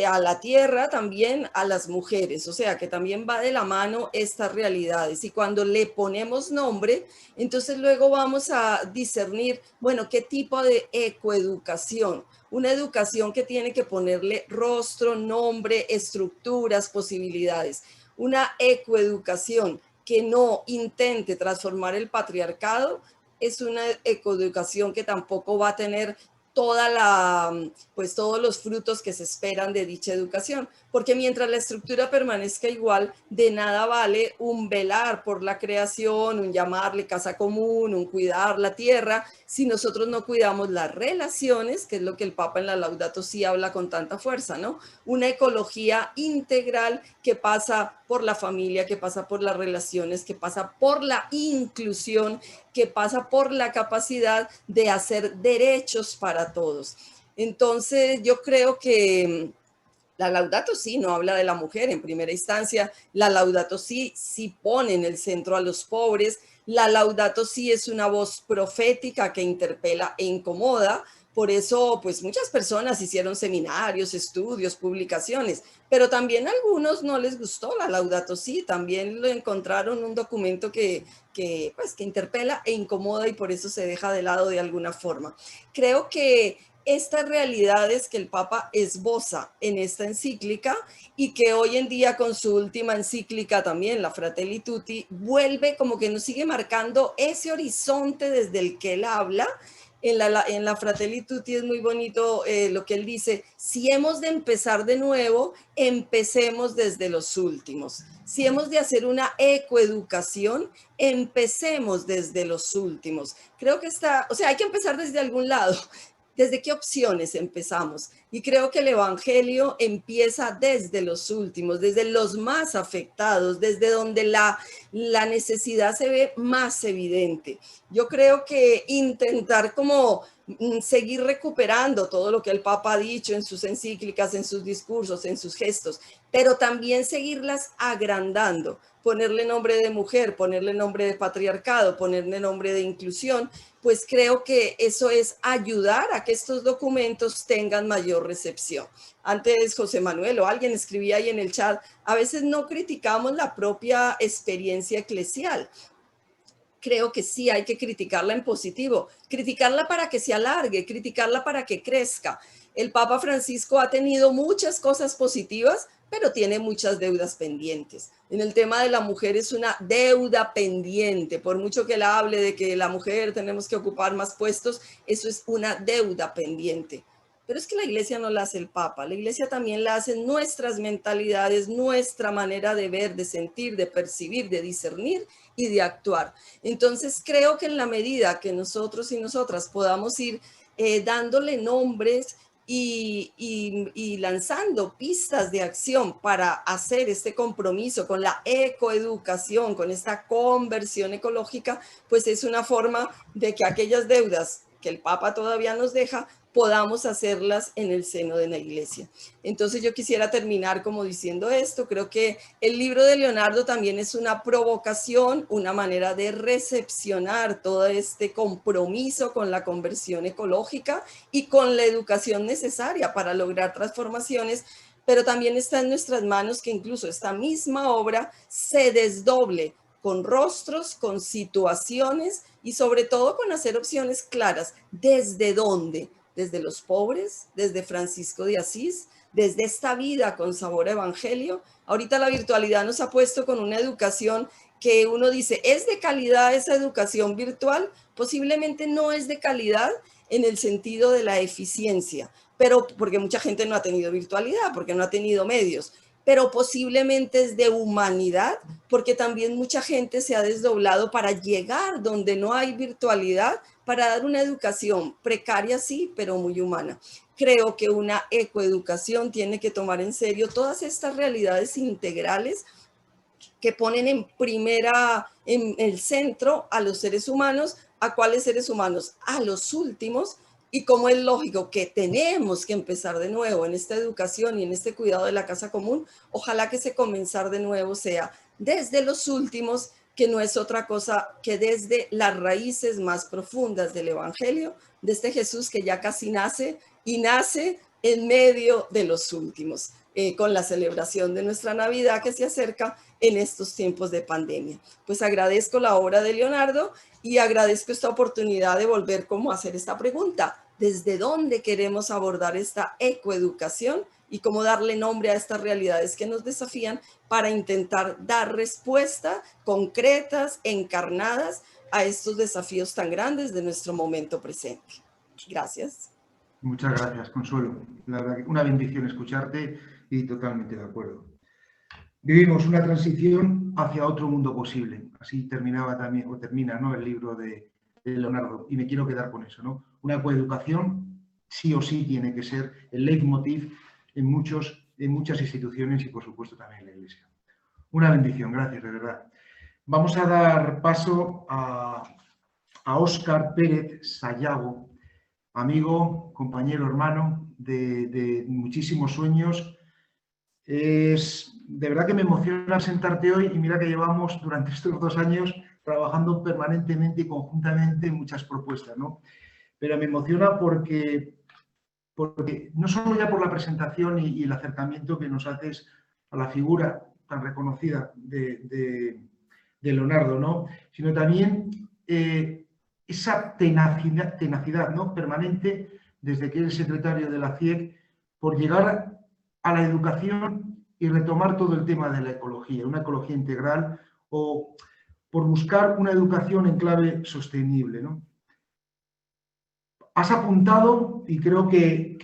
a la tierra, también a las mujeres, o sea que también va de la mano estas realidades, y cuando le ponemos nombre, entonces luego vamos a discernir, bueno, qué tipo de ecoeducación, una educación que tiene que ponerle rostro, nombre, estructuras, posibilidades, una ecoeducación que no intente transformar el patriarcado, es una ecoeducación que tampoco va a tener todos los frutos que se esperan de dicha educación, porque mientras la estructura permanezca igual, de nada vale un velar por la creación, un llamarle casa común, un cuidar la tierra, si nosotros no cuidamos las relaciones, que es lo que el Papa en la Laudato Si habla con tanta fuerza, ¿no? Una ecología integral que pasa por la familia, que pasa por las relaciones, que pasa por la inclusión, que pasa por la capacidad de hacer derechos para todos. Entonces, yo creo que la Laudato Si no habla de la mujer en primera instancia, la Laudato Si sí pone en el centro a los pobres, la Laudato Si es una voz profética que interpela e incomoda. Por eso, pues muchas personas hicieron seminarios, estudios, publicaciones, pero también a algunos no les gustó la Laudato Si, también lo encontraron un documento que interpela e incomoda, y por eso se deja de lado de alguna forma. Creo que estas realidades que el Papa esboza en esta encíclica, y que hoy en día con su última encíclica también, la Fratelli Tutti, vuelve como que nos sigue marcando ese horizonte desde el que él habla. En la Fratelli Tutti es muy bonito lo que él dice: si hemos de empezar de nuevo, empecemos desde los últimos. Si hemos de hacer una ecoeducación, empecemos desde los últimos. Creo que hay que empezar desde algún lado. ¿Desde qué opciones empezamos? Y creo que el Evangelio empieza desde los últimos, desde los más afectados, desde donde la necesidad se ve más evidente. Yo creo que intentar como seguir recuperando todo lo que el Papa ha dicho en sus encíclicas, en sus discursos, en sus gestos, pero también seguirlas agrandando, ponerle nombre de mujer, ponerle nombre de patriarcado, ponerle nombre de inclusión, pues creo que eso es ayudar a que estos documentos tengan mayor recepción. Antes José Manuel o alguien escribía ahí en el chat, a veces no criticamos la propia experiencia eclesial. Creo que sí hay que criticarla en positivo, criticarla para que se alargue, criticarla para que crezca. El Papa Francisco ha tenido muchas cosas positivas, pero tiene muchas deudas pendientes. En el tema de la mujer es una deuda pendiente, por mucho que él hable de que la mujer tenemos que ocupar más puestos, eso es una deuda pendiente. Pero es que la iglesia no la hace el Papa, la iglesia también la hacen nuestras mentalidades, nuestra manera de ver, de sentir, de percibir, de discernir y de actuar. Entonces creo que en la medida que nosotros y nosotras podamos ir dándole nombres y lanzando pistas de acción para hacer este compromiso con la ecoeducación, con esta conversión ecológica, pues es una forma de que aquellas deudas que el Papa todavía nos deja, podamos hacerlas en el seno de la Iglesia. Entonces yo quisiera terminar como diciendo esto. Creo que el libro de Leonardo también es una provocación, una manera de recepcionar todo este compromiso con la conversión ecológica y con la educación necesaria para lograr transformaciones, pero también está en nuestras manos que incluso esta misma obra se desdoble con rostros, con situaciones y sobre todo con hacer opciones claras. ¿Desde dónde? Desde los pobres, desde Francisco de Asís, desde esta vida con sabor a evangelio. Ahorita la virtualidad nos ha puesto con una educación que uno dice, ¿es de calidad esa educación virtual? Posiblemente no es de calidad en el sentido de la eficiencia, pero porque mucha gente no ha tenido virtualidad, porque no ha tenido medios, pero posiblemente es de humanidad, porque también mucha gente se ha desdoblado para llegar donde no hay virtualidad, para dar una educación precaria, sí, pero muy humana. Creo que una ecoeducación tiene que tomar en serio todas estas realidades integrales que ponen en el centro a los seres humanos. ¿A cuáles seres humanos? A los últimos. Y como es lógico que tenemos que empezar de nuevo en esta educación y en este cuidado de la casa común, ojalá que ese comenzar de nuevo sea desde los últimos, que no es otra cosa que desde las raíces más profundas del Evangelio, de este Jesús que ya casi nace y nace en medio de los últimos, con la celebración de nuestra Navidad que se acerca en estos tiempos de pandemia. Pues agradezco la obra de Leonardo y agradezco esta oportunidad de volver como a hacer esta pregunta. ¿Desde dónde queremos abordar esta ecoeducación y cómo darle nombre a estas realidades que nos desafían para intentar dar respuestas concretas, encarnadas a estos desafíos tan grandes de nuestro momento presente? Gracias. Muchas gracias, Consuelo. La verdad que una bendición escucharte y totalmente de acuerdo. Vivimos una transición hacia otro mundo posible. Así terminaba también, o termina, ¿no?, el libro de Leonardo, y me quiero quedar con eso, ¿no? Una coeducación sí o sí tiene que ser el leitmotiv en muchas instituciones y, por supuesto, también en la Iglesia. Una bendición, gracias, de verdad. Vamos a dar paso a Óscar Pérez Sayago, amigo, compañero, hermano de muchísimos sueños. De verdad que me emociona sentarte hoy y mira que llevamos durante estos 2 años trabajando permanentemente y conjuntamente en muchas propuestas, ¿no? Pero me emociona porque no solo ya por la presentación y el acercamiento que nos haces a la figura tan reconocida de Leonardo, ¿no?, sino también esa tenacidad, ¿no?, permanente desde que eres secretario de la CIEC por llegar a la educación y retomar todo el tema de la ecología, una ecología integral, o por buscar una educación en clave sostenible, ¿no? Has apuntado, y creo que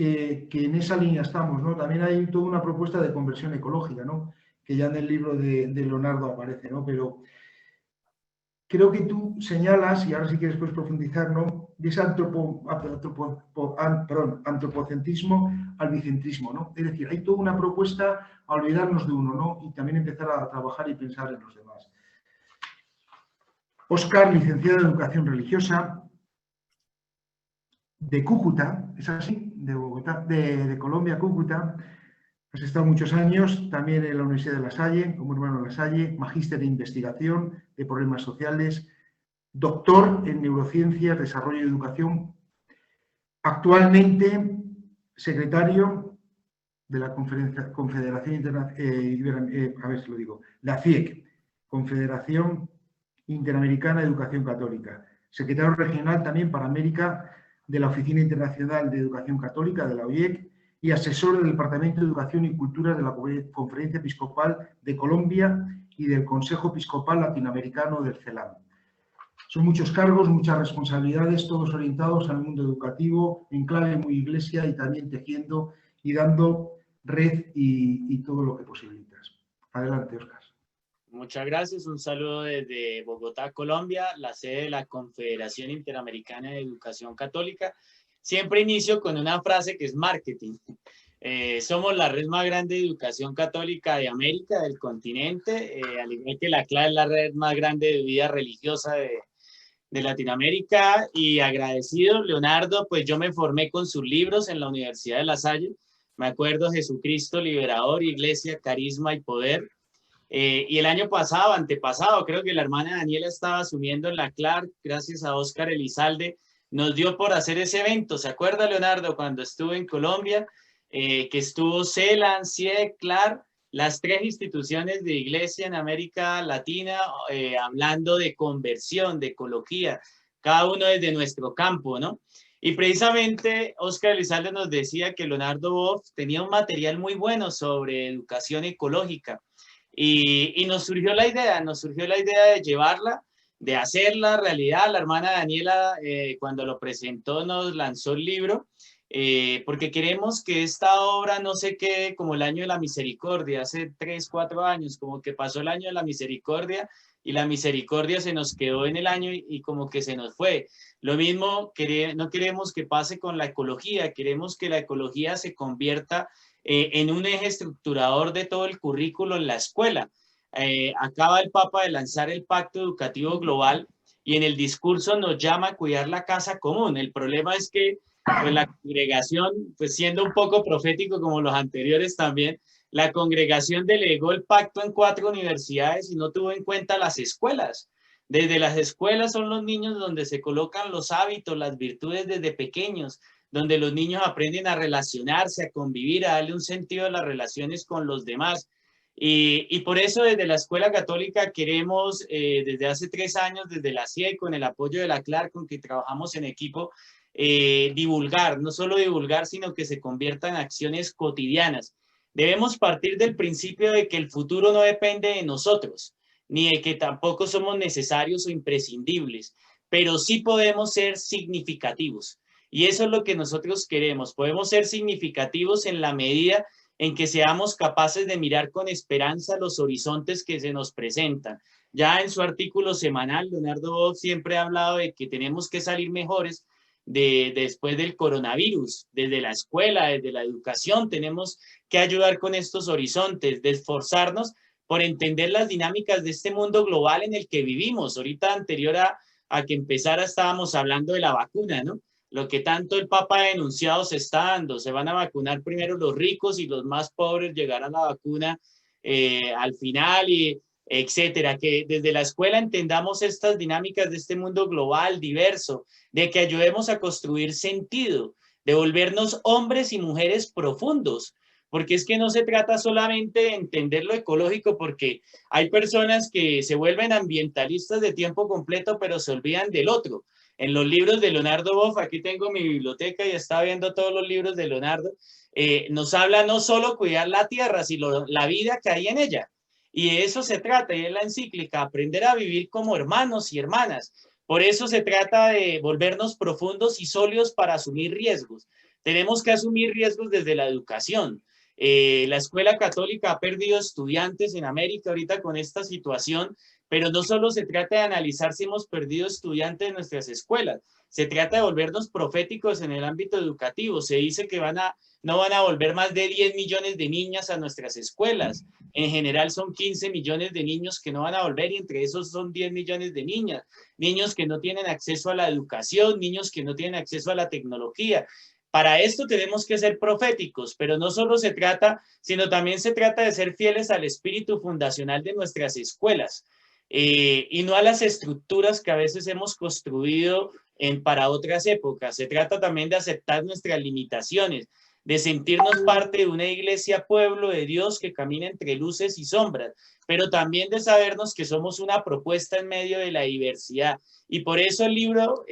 en esa línea estamos, ¿no? También hay toda una propuesta de conversión ecológica, ¿no?, que ya en el libro de Leonardo aparece, ¿no? Pero creo que tú señalas, y ahora sí que después profundizar, ¿no?, de ese antropocentrismo al bicentrismo, ¿no? Es decir, hay toda una propuesta a olvidarnos de uno, ¿no?, y también empezar a trabajar y pensar en los demás. Óscar, licenciado en Educación Religiosa, de Cúcuta, es así, de Bogotá, de Colombia, Cúcuta. Has estado muchos años también en la Universidad de La Salle, como hermano de La Salle, magíster de investigación de problemas sociales, doctor en neurociencias, desarrollo y educación. Actualmente secretario de la Confederación Internacional, la CIEC, Confederación Interamericana de Educación Católica. Secretario regional también para América de la Oficina Internacional de Educación Católica, de la OIEC, y asesor del Departamento de Educación y Cultura de la Conferencia Episcopal de Colombia y del Consejo Episcopal Latinoamericano del CELAM. Son muchos cargos, muchas responsabilidades, todos orientados al mundo educativo, en clave muy iglesia y también tejiendo y dando red y todo lo que posibilitas. Adelante, Óscar. Muchas gracias. Un saludo desde Bogotá, Colombia, la sede de la Confederación Interamericana de Educación Católica. Siempre inicio con una frase que es marketing. Somos la red más grande de educación católica de América, del continente, al igual que la CLA es la red más grande de vida religiosa de Latinoamérica, y agradecido, Leonardo, pues yo me formé con sus libros en la Universidad de La Salle. Me acuerdo Jesucristo Liberador, Iglesia, Carisma y Poder. Y el año pasado, antepasado, creo que la hermana Daniela estaba asumiendo en la Clark, gracias a Oscar Elizalde, nos dio por hacer ese evento. ¿Se acuerda, Leonardo, cuando estuve en Colombia? Que estuvo CELAN, CIEC, Clark, las 3 instituciones de iglesia en América Latina, hablando de conversión, de ecología, cada uno desde nuestro campo, ¿no? Y precisamente Oscar Elizalde nos decía que Leonardo Boff tenía un material muy bueno sobre educación ecológica. Y nos surgió la idea de llevarla, de hacerla realidad. La hermana Daniela, cuando lo presentó, nos lanzó el libro, porque queremos que esta obra no se quede como el año de la misericordia, hace 3, 4 años, como que pasó el año de la misericordia y la misericordia se nos quedó en el año y como que se nos fue. Lo mismo, no queremos que pase con la ecología, queremos que la ecología se convierta en un eje estructurador de todo el currículo en la escuela. Acaba el Papa de lanzar el Pacto Educativo Global y en el discurso nos llama a cuidar la casa común. El problema es que pues, la congregación, pues siendo un poco profético como los anteriores también, la congregación delegó el pacto en 4 universidades y no tuvo en cuenta las escuelas. Desde las escuelas son los niños donde se colocan los hábitos, las virtudes desde pequeños, donde los niños aprenden a relacionarse, a convivir, a darle un sentido a las relaciones con los demás. Y por eso desde la Escuela Católica queremos, desde hace 3 años, desde la CIE, con el apoyo de la Clark, con que trabajamos en equipo, divulgar, no solo divulgar, sino que se convierta en acciones cotidianas. Debemos partir del principio de que el futuro no depende de nosotros, ni de que tampoco somos necesarios o imprescindibles, pero sí podemos ser significativos. Y eso es lo que nosotros queremos. Podemos ser significativos en la medida en que seamos capaces de mirar con esperanza los horizontes que se nos presentan. Ya en su artículo semanal, Leonardo Boff siempre ha hablado de que tenemos que salir mejores después del coronavirus. Desde la escuela, desde la educación, tenemos que ayudar con estos horizontes, de esforzarnos por entender las dinámicas de este mundo global en el que vivimos. Ahorita, anterior a que empezara, estábamos hablando de la vacuna, ¿no? Lo que tanto el Papa ha denunciado se está dando. Se van a vacunar primero los ricos y los más pobres llegarán a la vacuna al final, y etcétera. Que desde la escuela entendamos estas dinámicas de este mundo global, diverso, de que ayudemos a construir sentido, de volvernos hombres y mujeres profundos. Porque es que no se trata solamente de entender lo ecológico, porque hay personas que se vuelven ambientalistas de tiempo completo, pero se olvidan del otro. En los libros de Leonardo Boff, aquí tengo mi biblioteca y estaba viendo todos los libros de Leonardo, nos habla no solo cuidar la tierra, sino la vida que hay en ella. Y de eso se trata, y es la encíclica, aprender a vivir como hermanos y hermanas. Por eso se trata de volvernos profundos y sólidos para asumir riesgos. Tenemos que asumir riesgos desde la educación. La Escuela Católica ha perdido estudiantes en América ahorita con esta situación, pero no solo se trata de analizar si hemos perdido estudiantes en nuestras escuelas, se trata de volvernos proféticos en el ámbito educativo. Se dice que no van a volver más de 10 millones de niñas a nuestras escuelas. En general son 15 millones de niños que no van a volver, y entre esos son 10 millones de niñas. Niños que no tienen acceso a la educación, niños que no tienen acceso a la tecnología. Para esto tenemos que ser proféticos, pero no solo se trata, sino también se trata de ser fieles al espíritu fundacional de nuestras escuelas. Y no a las estructuras que a veces hemos construido para otras épocas. Se trata también de aceptar nuestras limitaciones, de sentirnos parte de una iglesia, pueblo de Dios que camina entre luces y sombras, pero también de sabernos que somos una propuesta en medio de la diversidad. Y por eso el libro,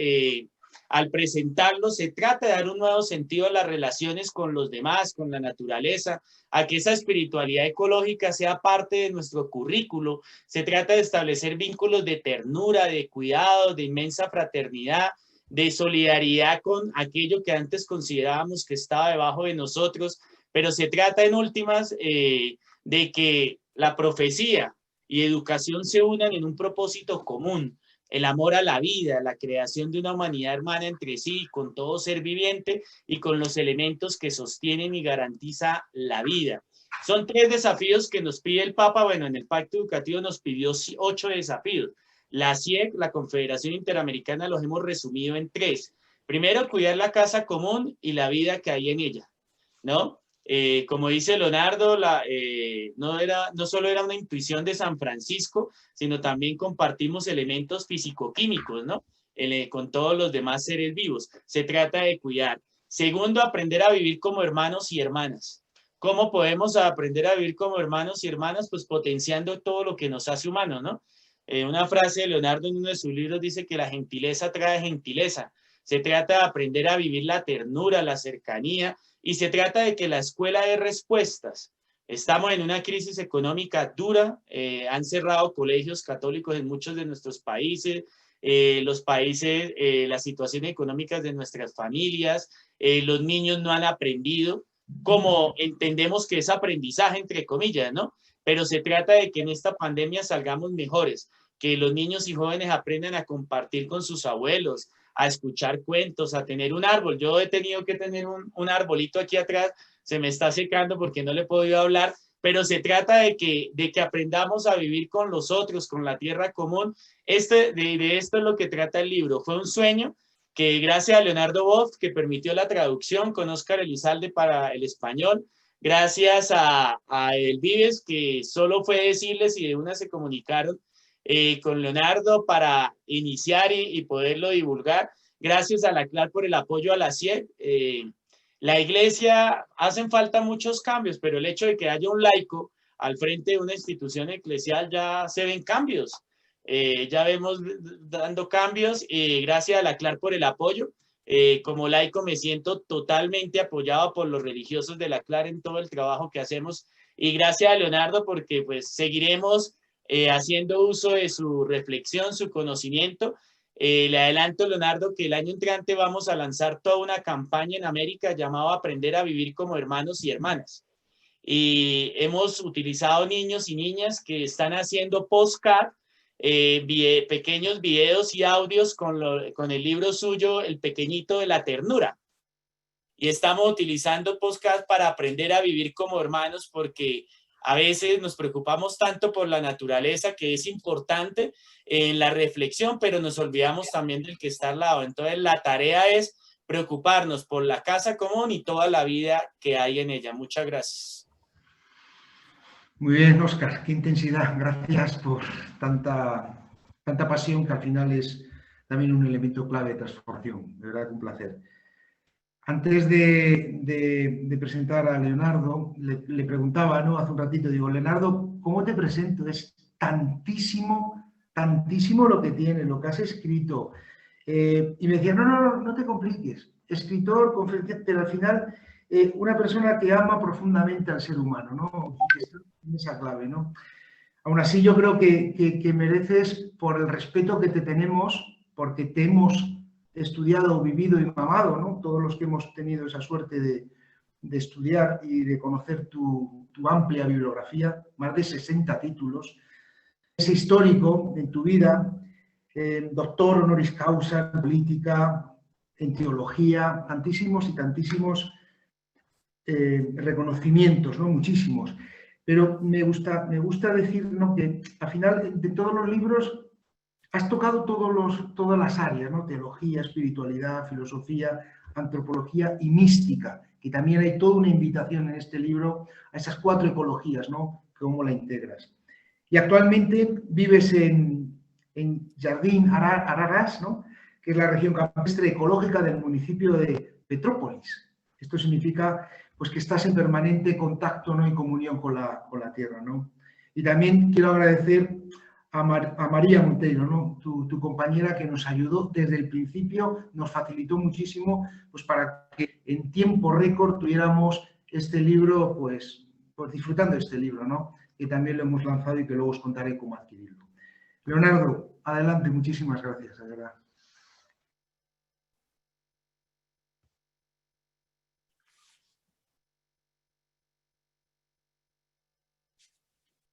al presentarlo, se trata de dar un nuevo sentido a las relaciones con los demás, con la naturaleza, a que esa espiritualidad ecológica sea parte de nuestro currículo. Se trata de establecer vínculos de ternura, de cuidado, de inmensa fraternidad, de solidaridad con aquello que antes considerábamos que estaba debajo de nosotros, pero se trata en últimas de que la profecía y educación se unan en un propósito común: el amor a la vida, la creación de una humanidad hermana entre sí, con todo ser viviente y con los elementos que sostienen y garantiza la vida. Son 3 desafíos que nos pide el Papa. Bueno, en el Pacto Educativo nos pidió 8 desafíos. La CIEC, la Confederación Interamericana, los hemos resumido en 3. Primero, cuidar la casa común y la vida que hay en ella, ¿no? Como dice Leonardo, no solo era una intuición de San Francisco, sino también compartimos elementos físico-químicos, ¿no? Con todos los demás seres vivos. Se trata de cuidar. Segundo, aprender a vivir como hermanos y hermanas. ¿Cómo podemos aprender a vivir como hermanos y hermanas? Pues potenciando todo lo que nos hace humanos, ¿no? Una frase de Leonardo en uno de sus libros dice que la gentileza trae gentileza. Se trata de aprender a vivir la ternura, la cercanía, y se trata de que la escuela dé respuestas. Estamos en una crisis económica dura, han cerrado colegios católicos en muchos de nuestros países, las situaciones económicas de nuestras familias, los niños no han aprendido, como entendemos que es aprendizaje, entre comillas, ¿no? Pero se trata de que en esta pandemia salgamos mejores, que los niños y jóvenes aprendan a compartir con sus abuelos, a escuchar cuentos, a tener un árbol. Yo he tenido que tener un arbolito aquí atrás, se me está secando porque no le he podido hablar, pero se trata de que aprendamos a vivir con los otros, con la tierra común. De esto es lo que trata el libro. Fue un sueño que gracias a Leonardo Boff, que permitió la traducción con Óscar Elizalde para el español, gracias a El Vives, que solo fue decirles y de una se comunicaron con Leonardo para iniciar y poderlo divulgar. Gracias a la CLAR por el apoyo a la CIEC. La iglesia, hacen falta muchos cambios, pero el hecho de que haya un laico al frente de una institución eclesial ya se ven cambios. Ya vemos dando cambios y gracias a la CLAR por el apoyo. Como laico me siento totalmente apoyado por los religiosos de la CLAR en todo el trabajo que hacemos y gracias a Leonardo porque pues seguiremos haciendo uso de su reflexión, su conocimiento. Le adelanto, Leonardo, que el año entrante vamos a lanzar toda una campaña en América llamada Aprender a Vivir como Hermanos y Hermanas. Y hemos utilizado niños y niñas que están haciendo postcard, pequeños videos y audios con el libro suyo, El Pequeñito de la Ternura. Y estamos utilizando postcard para aprender a vivir como hermanos porque a veces nos preocupamos tanto por la naturaleza, que es importante en la reflexión, pero nos olvidamos también del que está al lado. Entonces, la tarea es preocuparnos por la casa común y toda la vida que hay en ella. Muchas gracias. Muy bien, Óscar, qué intensidad. Gracias por tanta pasión, que al final es también un elemento clave de transformación. De verdad, un placer. Antes de presentar a Leonardo, le preguntaba, ¿no? Hace un ratito, digo, Leonardo, ¿cómo te presento? Es tantísimo lo que tienes, lo que has escrito. Y me decía, no te compliques. Escritor, conferenciante, pero al final una persona que ama profundamente al ser humano, ¿no? Esa clave, ¿no? Aún así, yo creo que mereces, por el respeto que te tenemos, porque te hemos estudiado, vivido y mamado, ¿no? Todos los que hemos tenido esa suerte de estudiar y de conocer tu amplia bibliografía, más de 60 títulos. Es histórico en tu vida, doctor honoris causa en política, en teología, tantísimos y tantísimos reconocimientos, ¿no? Muchísimos. Pero me gusta decir, ¿no? Que al final de todos los libros has tocado todas las áreas, ¿no? Teología, espiritualidad, filosofía, antropología y mística, que también hay toda una invitación en este libro a esas 4 ecologías, ¿no? Cómo la integras. Y actualmente vives en Jardín Araras, ¿no? Que es la región campestre ecológica del municipio de Petrópolis. Esto significa pues, que estás en permanente contacto, ¿no? Y comunión con la tierra, ¿no? Y también quiero agradecer a María Monteiro, ¿no? Tu compañera, que nos ayudó desde el principio, nos facilitó muchísimo pues, para que en tiempo récord tuviéramos este libro, pues disfrutando de este libro, ¿no? Que también lo hemos lanzado y que luego os contaré cómo adquirirlo. Leonardo, adelante, muchísimas gracias, de verdad.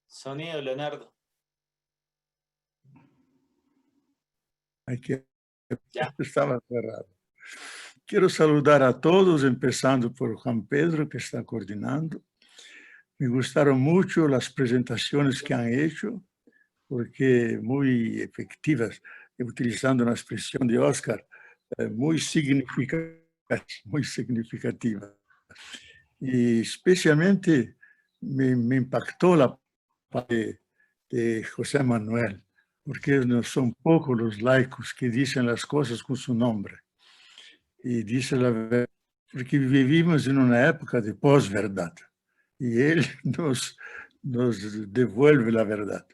Sonido, Leonardo. Aquí estaba cerrado. Quiero saludar a todos, empezando por Juan Pedro, que está coordinando. Me gustaron mucho las presentaciones que han hecho. porque muy efectivas, utilizando una expresión de Oscar, muy significativa. Y especialmente me impactó la parte de José Manuel, porque no son pocos los laicos que dicen las cosas con su nombre. Y dice la verdad, porque vivimos en una época de posverdad, y él nos devuelve la verdad.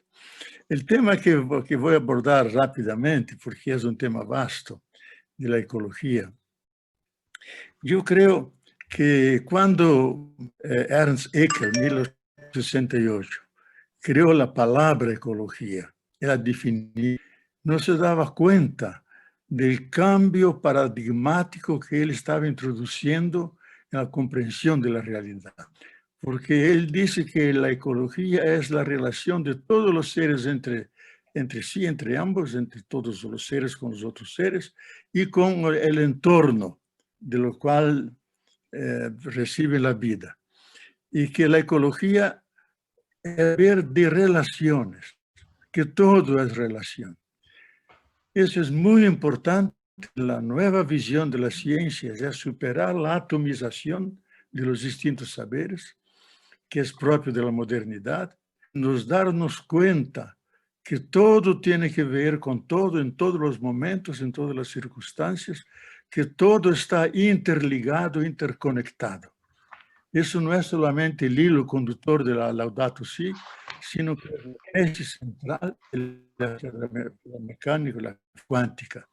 El tema que voy a abordar rápidamente, porque es un tema vasto, de la ecología. Yo creo que cuando Ernst Haeckel, en 1868, creó la palabra ecología, la definió, no se daba cuenta del cambio paradigmático que él estaba introduciendo en la comprensión de la realidad. Porque él dice que la ecología es la relación de todos los seres entre sí, entre ambos, entre todos los seres con los otros seres y con el entorno de lo cual recibe la vida. Y que la ecología es ver de relaciones, que todo es relación. Eso es muy importante. La nueva visión de las ciencias es superar la atomización de los distintos saberes, que es propio de la modernidad, nos darnos cuenta que todo tiene que ver con todo en todos los momentos, en todas las circunstancias, que todo está interligado, interconectado. Eso no es solamente el hilo conductor de la Laudato Si, sino que es el eje central de la mecánica, la cuántica.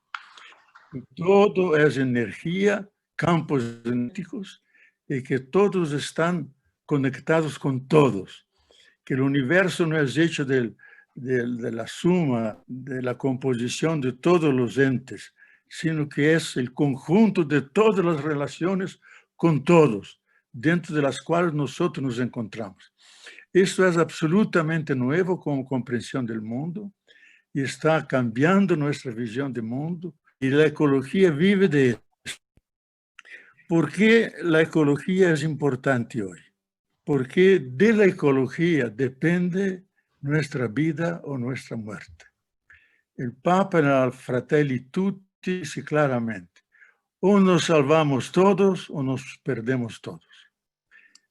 Todo es energía, campos energéticos, y que todos están conectados con todos, que el universo no es hecho de la suma, de la composición de todos los entes, sino que es el conjunto de todas las relaciones con todos, dentro de las cuales nosotros nos encontramos. Esto es absolutamente nuevo como comprensión del mundo y está cambiando nuestra visión del mundo, y la ecología vive de eso. ¿Por qué la ecología es importante hoy? Porque de la ecología depende nuestra vida o nuestra muerte. El Papa en el Fratelli Tutti dice claramente, o nos salvamos todos o nos perdemos todos.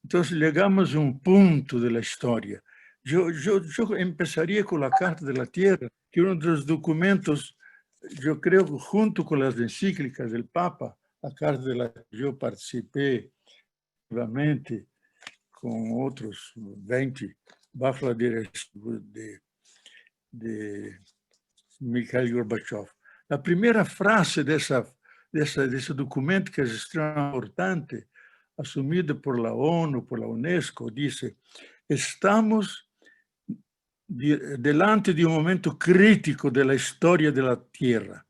Entonces llegamos a un punto de la historia. Yo empezaría con la Carta de la Tierra, que uno de los documentos, yo creo, junto con las encíclicas del Papa, la Carta de la Tierra, yo participé activamente con otros 20, bajo la dirección de Mikhail Gorbachev. La primera frase de ese documento, que es extremadamente importante, asumida por la ONU, por la UNESCO, dice, estamos delante de un momento crítico de la historia de la Tierra,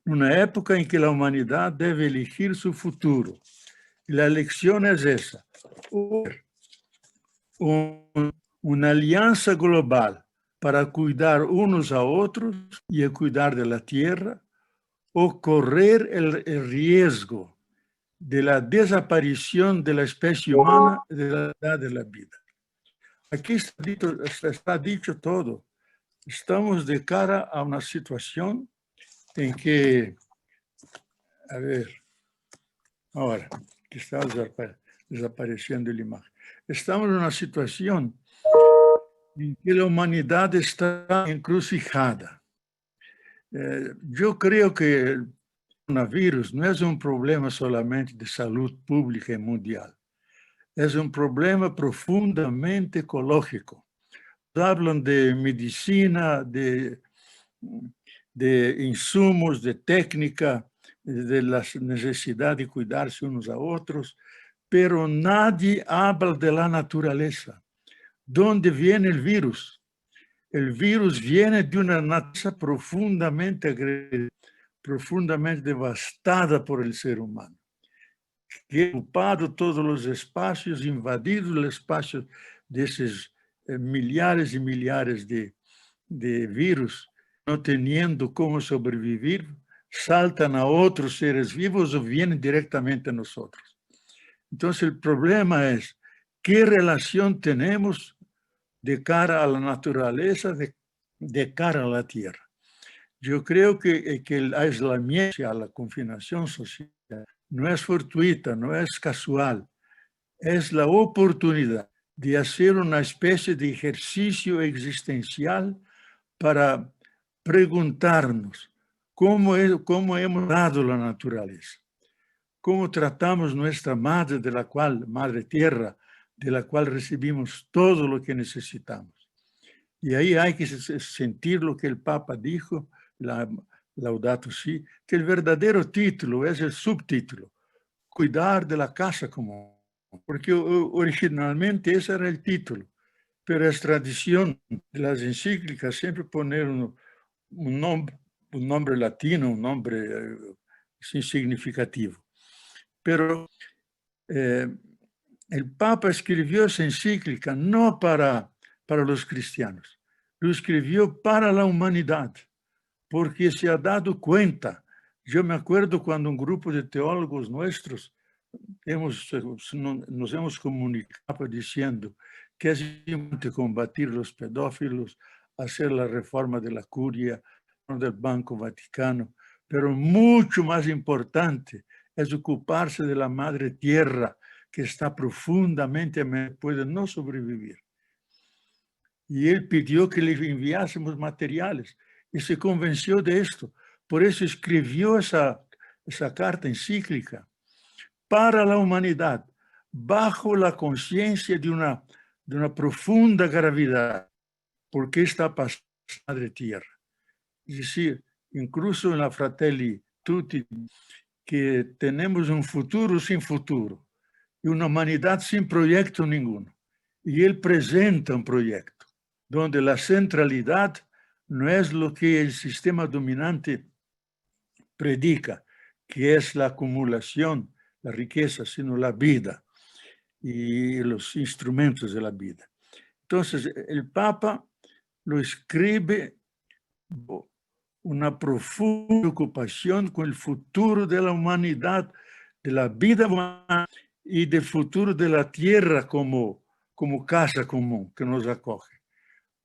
una época en que la humanidad debe elegir su futuro. Y la elección es esa, una alianza global para cuidar unos a otros y a cuidar de la tierra, o correr el riesgo de la desaparición de la especie humana y de la edad de la vida. Aquí está dicho todo. Estamos de cara a una situación en que, a ver, ahora, que está desapareciendo la imagen. Estamos en una situación en que la humanidad está encrucijada. Yo creo que el coronavirus no es un problema solamente de salud pública y mundial, es un problema profundamente ecológico. Hablan de medicina, de insumos, de técnica, de la necesidad de cuidarse unos a otros, pero nadie habla de la naturaleza. ¿Dónde viene el virus? El virus viene de una naturaleza profundamente agredida, profundamente devastada por el ser humano, que ha ocupado todos los espacios, invadido el espacio de esos millares y millares de virus, no teniendo cómo sobrevivir, saltan a otros seres vivos o vienen directamente a nosotros. Entonces el problema es, ¿qué relación tenemos de cara a la naturaleza, de cara a la tierra. Yo creo que el aislamiento, la confinación social, no es fortuita, no es casual, es la oportunidad de hacer una especie de ejercicio existencial para preguntarnos cómo hemos dado la naturaleza, cómo tratamos nuestra madre, madre tierra, de la cual recibimos todo lo que necesitamos. Y ahí hay que sentir lo que el Papa dijo, Laudato Si, que el verdadero título es el subtítulo, cuidar de la casa común, porque originalmente ese era el título, pero es tradición de las encíclicas siempre poner un nombre latino, un nombre significativo. Pero el Papa escribió esa encíclica no para los cristianos, lo escribió para la humanidad, porque se ha dado cuenta. Yo me acuerdo cuando un grupo de teólogos nuestros nos hemos comunicado diciendo que es importante combatir los pedófilos, hacer la reforma de la curia, del Banco Vaticano, pero mucho más importante es ocuparse de la madre tierra, que está profundamente, puede no sobrevivir. Y él pidió que le enviásemos materiales y se convenció de esto. Por eso escribió esa carta encíclica para la humanidad, bajo la conciencia de una profunda gravedad, porque está pasando la madre tierra. Es decir, incluso en la Fratelli Tutti, que tenemos un futuro sin futuro y una humanidad sin proyecto ninguno. Y él presenta un proyecto donde la centralidad no es lo que el sistema dominante predica, que es la acumulación, la riqueza, sino la vida y los instrumentos de la vida. Entonces, el Papa lo escribe una profunda preocupación con el futuro de la humanidad, de la vida humana y del futuro de la tierra como casa común que nos acoge.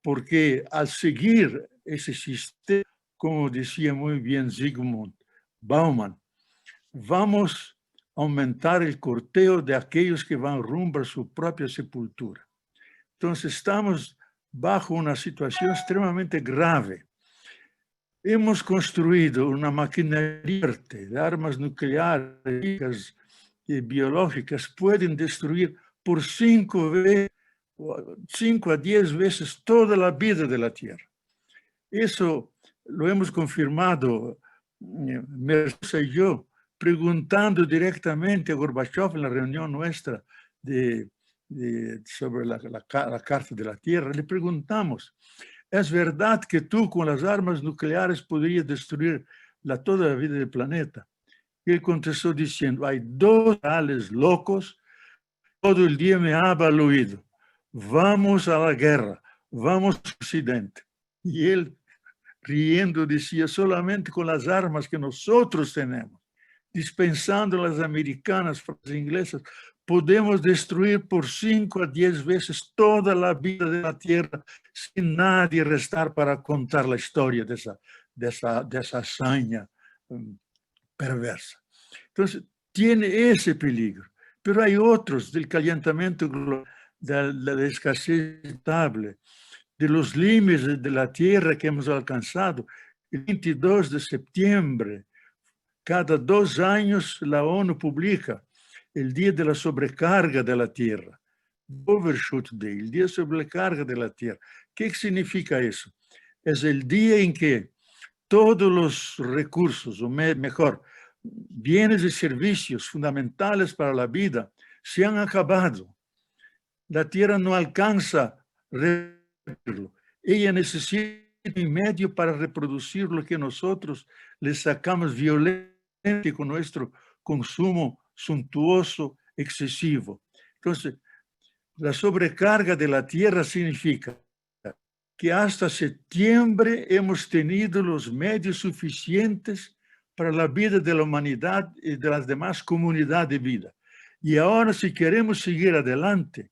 Porque al seguir ese sistema, como decía muy bien Zygmunt Bauman, vamos a aumentar el cortejo de aquellos que van rumbo a su propia sepultura. Entonces estamos bajo una situación extremadamente grave. Hemos construido una maquinaria de armas nucleares y biológicas, pueden destruir por 5 a 10 veces toda la vida de la Tierra. Eso lo hemos confirmado, Mercedes y yo, preguntando directamente a Gorbachev en la reunión nuestra sobre la Carta de la Tierra. Le preguntamos, ¿es verdad que tú con las armas nucleares podrías destruir toda la vida del planeta? Y él contestó diciendo, hay 2 tales locos, todo el día me habla al oído, vamos a la guerra, vamos al occidente. Y él, riendo, decía, solamente con las armas que nosotros tenemos, dispensando las americanas, las inglesas, podemos destruir por 5 a 10 veces toda la vida de la Tierra sin nadie restar para contar la historia de esa hazaña perversa. Entonces, tiene ese peligro. Pero hay otros del calentamiento global, de la escasez estable, de los límites de la Tierra que hemos alcanzado. El 22 de septiembre, cada 2 años, la ONU publica el Día de la Sobrecarga de la Tierra. Overshoot Day, el Día de Sobrecarga de la Tierra. ¿Qué significa eso? Es el día en que todos los recursos, o mejor, bienes y servicios fundamentales para la vida se han acabado. La Tierra no alcanza a reproducirlo. Ella necesita un medio para reproducir lo que nosotros le sacamos violentamente con nuestro consumo suntuoso, excesivo. Entonces, la sobrecarga de la Tierra significa que hasta septiembre hemos tenido los medios suficientes para la vida de la humanidad y de las demás comunidades de vida. Y ahora, si queremos seguir adelante,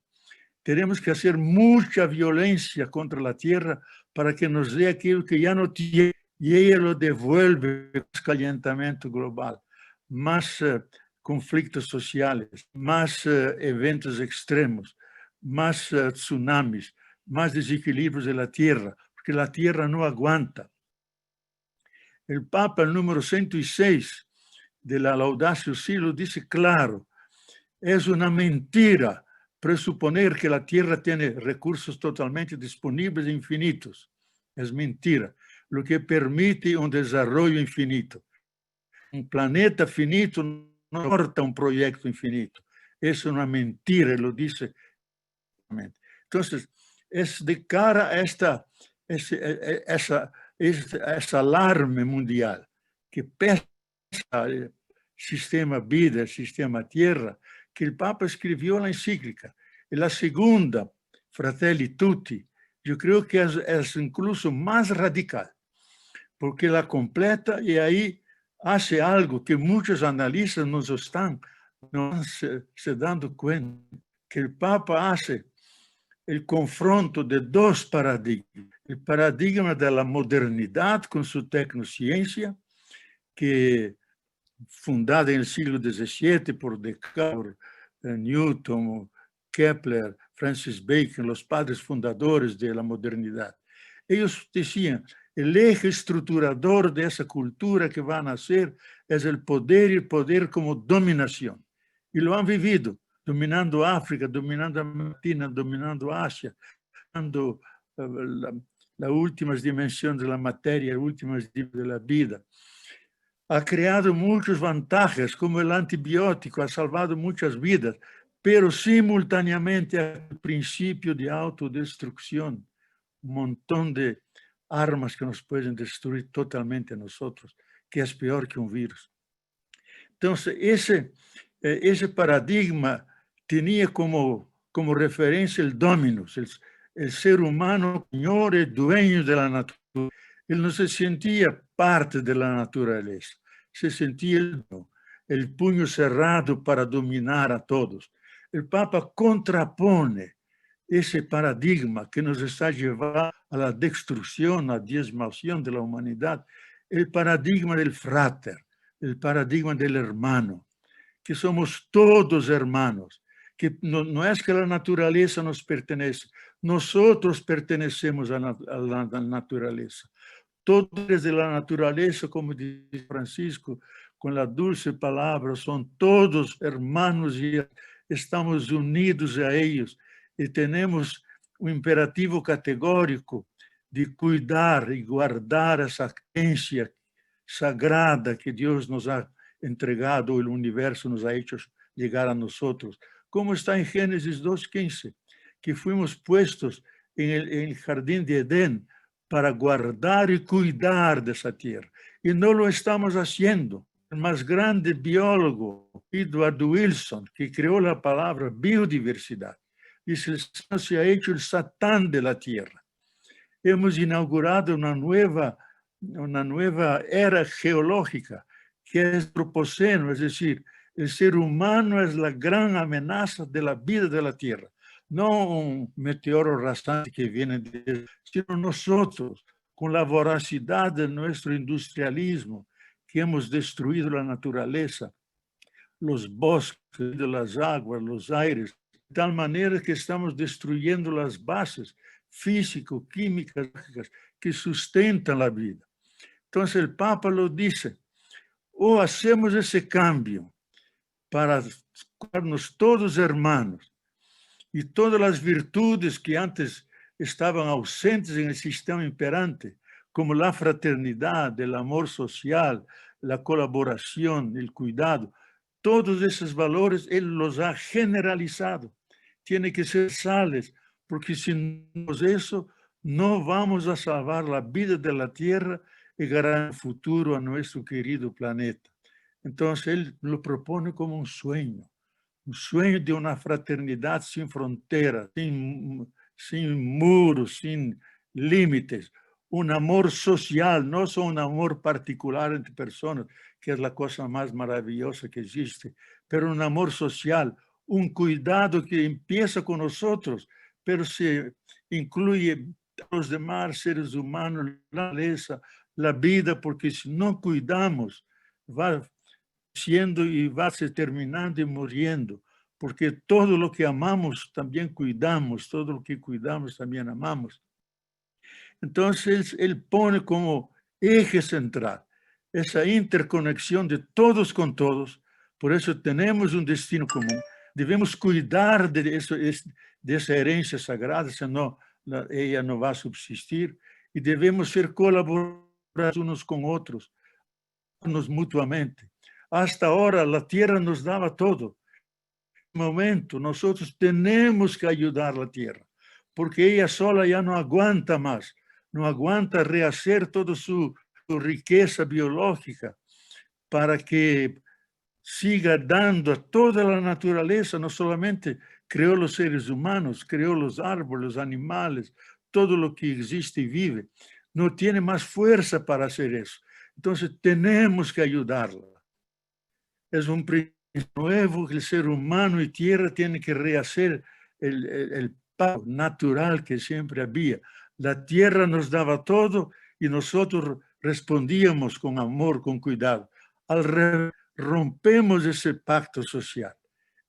tenemos que hacer mucha violencia contra la Tierra para que nos dé aquilo que ya no tiene, y ella lo devuelve con el calentamiento global, más conflictos sociales, más eventos extremos, más tsunamis, más desequilibrios de la tierra, porque la tierra no aguanta. El Papa, el número 106 de la Laudatio Si, lo dice claro, es una mentira presuponer que la tierra tiene recursos totalmente disponibles e infinitos. Es mentira, lo que permite un desarrollo infinito. Un planeta finito no soporta un proyecto infinito. Es una mentira, lo dice. Entonces, es de cara a esa alarme mundial que pesa el sistema vida, el sistema tierra, que el Papa escribió la encíclica. Y la segunda, Fratelli Tutti, yo creo que es incluso más radical, porque la completa y ahí hace algo que muchos analistas no están se dando cuenta, que el Papa hace el confronto de dos paradigmas. El paradigma de la modernidad con su tecnociencia, que fundada en el siglo XVII por Descartes, Newton, Kepler, Francis Bacon, los padres fundadores de la modernidad. Ellos decían, el eje estructurador de esa cultura que va a nacer es el poder y el poder como dominación. Y lo han vivido, dominando África, dominando América Latina, dominando Asia, dominando las últimas dimensiones de la materia, las últimas de la vida. Ha creado muchas vantagens, como el antibiótico, ha salvado muchas vidas, pero simultáneamente el principio de autodestrucción, un montón de armas que nos pueden destruir totalmente a nosotros, que es peor que un virus. Entonces, ese paradigma tenía como referencia el dominus, el ser humano, señor y dueño de la naturaleza. Él no se sentía parte de la naturaleza, se sentía el puño cerrado para dominar a todos. El Papa contrapone ese paradigma que nos está llevando a la destrucción, a la diezmación de la humanidad, el paradigma del frater, el paradigma del hermano, que somos todos hermanos, que no es que la naturaleza nos pertenece, nosotros pertenecemos a la naturaleza. Todos de la naturaleza, como dice Francisco, con la dulce palabra, son todos hermanos y estamos unidos a ellos y tenemos un imperativo categórico de cuidar y guardar esa herencia sagrada que Dios nos ha entregado, el universo nos ha hecho llegar a nosotros, como está en Génesis 2:15, que fuimos puestos en el jardín de Edén para guardar y cuidar de esa tierra. Y no lo estamos haciendo. El más grande biólogo, Edward Wilson, que creó la palabra biodiversidad, dice, se ha hecho el Satán de la tierra. Hemos inaugurado una nueva era geológica, que es el antropoceno, es decir, el ser humano es la gran amenaza de la vida de la tierra. No un meteoro rasante que viene de, sino nosotros, con la voracidad de nuestro industrialismo, que hemos destruido la naturaleza, los bosques, las aguas, los aires, de tal manera que estamos destruyendo las bases físico-químicas que sustentan la vida. Entonces el Papa lo dice, o hacemos ese cambio para darnos todos hermanos y todas las virtudes que antes estaban ausentes en el sistema imperante, como la fraternidad, el amor social, la colaboración, el cuidado, todos esos valores Él los ha generalizado. Tiene que ser sales, porque si no es eso, no vamos a salvar la vida de la tierra y ganar el futuro a nuestro querido planeta. Entonces, Él lo propone como un sueño de una fraternidad sin fronteras, sin muros, sin límites, un amor social, no solo un amor particular entre personas, que es la cosa más maravillosa que existe, pero un amor social, un cuidado que empieza con nosotros, pero se incluye a los demás seres humanos, la naturaleza, la vida, porque si no cuidamos, va siendo y va a ser terminando y muriendo, porque todo lo que amamos también cuidamos, todo lo que cuidamos también amamos. Entonces, él pone como eje central esa interconexión de todos con todos. Por eso tenemos un destino común. Debemos cuidar de esa herencia sagrada, senão ella no va a subsistir. Y debemos ser colaboradores unos con otros, mutuamente. Hasta ahora la tierra nos daba todo. En este momento nosotros tenemos que ayudar a la tierra, porque ella sola ya no aguanta más, no aguanta rehacer toda su riqueza biológica para que siga dando a toda la naturaleza. No solamente creó los seres humanos, creó los árboles, los animales, todo lo que existe y vive. No tiene más fuerza para hacer eso. Entonces tenemos que ayudarla. Es un principio nuevo que el ser humano y tierra tienen que rehacer el pacto natural que siempre había. La tierra nos daba todo y nosotros respondíamos con amor, con cuidado. Al revés, rompemos ese pacto social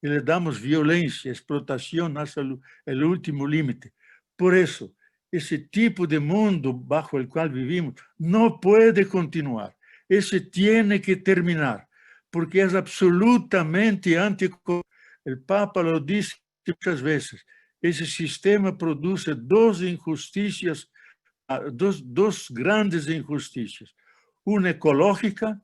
y le damos violencia, explotación hasta el último límite. Por eso, ese tipo de mundo bajo el cual vivimos no puede continuar. Ese tiene que terminar, porque es absolutamente anticológico. El Papa lo dice muchas veces. Ese sistema produce dos injusticias, dos grandes injusticias. Una ecológica,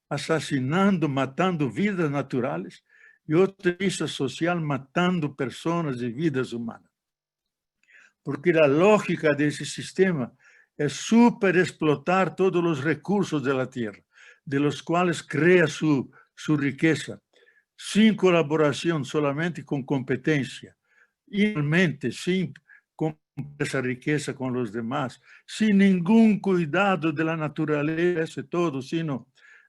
asesinando, matando vidas naturales, y otra social, matando personas y vidas humanas. Porque la lógica de ese sistema es superexplotar todos los recursos de la tierra, de los cuales crea su riqueza, sin colaboración, solamente con competencia, igualmente sin esa riqueza con los demás, sin ningún cuidado de la naturaleza y todo, sino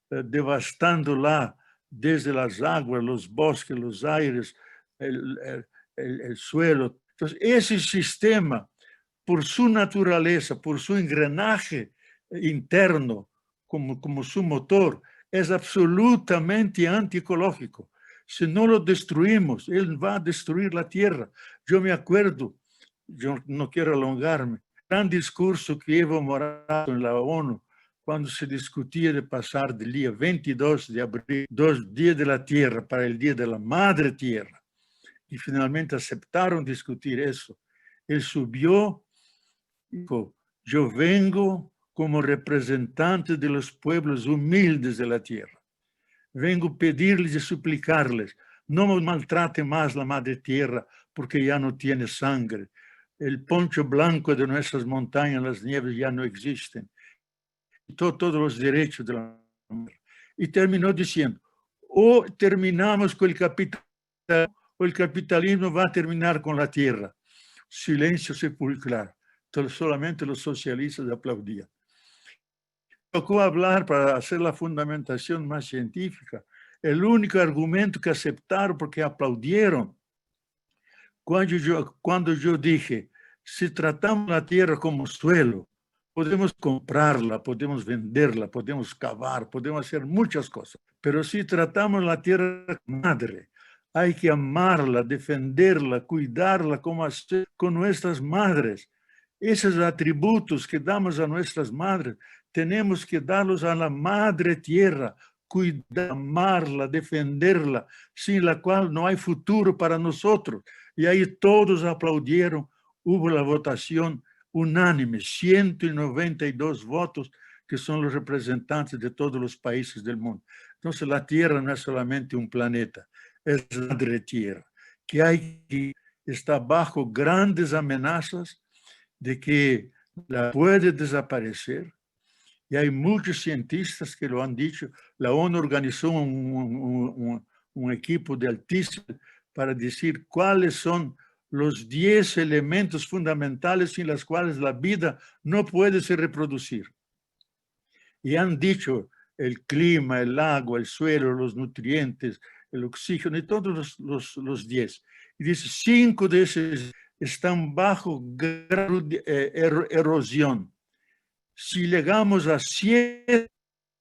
devastándola desde las aguas, los bosques, los aires, el suelo. Entonces, ese sistema, por su naturaleza, por su engranaje interno, como su motor, es absolutamente antiecológico. Si no lo destruimos, él va a destruir la tierra. Yo me acuerdo, yo no quiero alongarme, gran discurso que Evo Morales en la ONU, cuando se discutía de pasar del día 22 de abril, 2 días de la tierra, para el día de la madre tierra. Y finalmente aceptaron discutir eso. Él subió y dijo, yo vengo como representante de los pueblos humildes de la tierra. Vengo a pedirles y suplicarles, no maltraten más la madre tierra porque ya no tiene sangre. El poncho blanco de nuestras montañas, las nieves ya no existen. Todos los derechos de la mujer. Y terminó diciendo, o terminamos con el capitalismo, o el capitalismo va a terminar con la tierra. Silencio sepulcral. Entonces solamente los socialistas aplaudían. Tocó hablar para hacer la fundamentación más científica. El único argumento que aceptaron porque aplaudieron. Cuando yo dije, si tratamos la tierra como suelo, podemos comprarla, podemos venderla, podemos cavar, podemos hacer muchas cosas. Pero si tratamos la tierra madre, hay que amarla, defenderla, cuidarla como hacer con nuestras madres. Esos atributos que damos a nuestras madres, tenemos que darlos a la madre tierra, cuidar, amarla, defenderla, sin la cual no hay futuro para nosotros. Y ahí todos aplaudieron, hubo la votación unánime, 192 votos, que son los representantes de todos los países del mundo. Entonces la tierra no es solamente un planeta, es la madre tierra, que está bajo grandes amenazas de que la puede desaparecer. Y hay muchos cientistas que lo han dicho. La ONU organizó un equipo de altísimo para decir cuáles son los 10 elementos fundamentales sin los cuales la vida no puede se reproducir. Y han dicho el clima, el agua, el suelo, los nutrientes, el oxígeno y todos los 10. Y dice 5 de están bajo gran erosión. Si llegamos a 7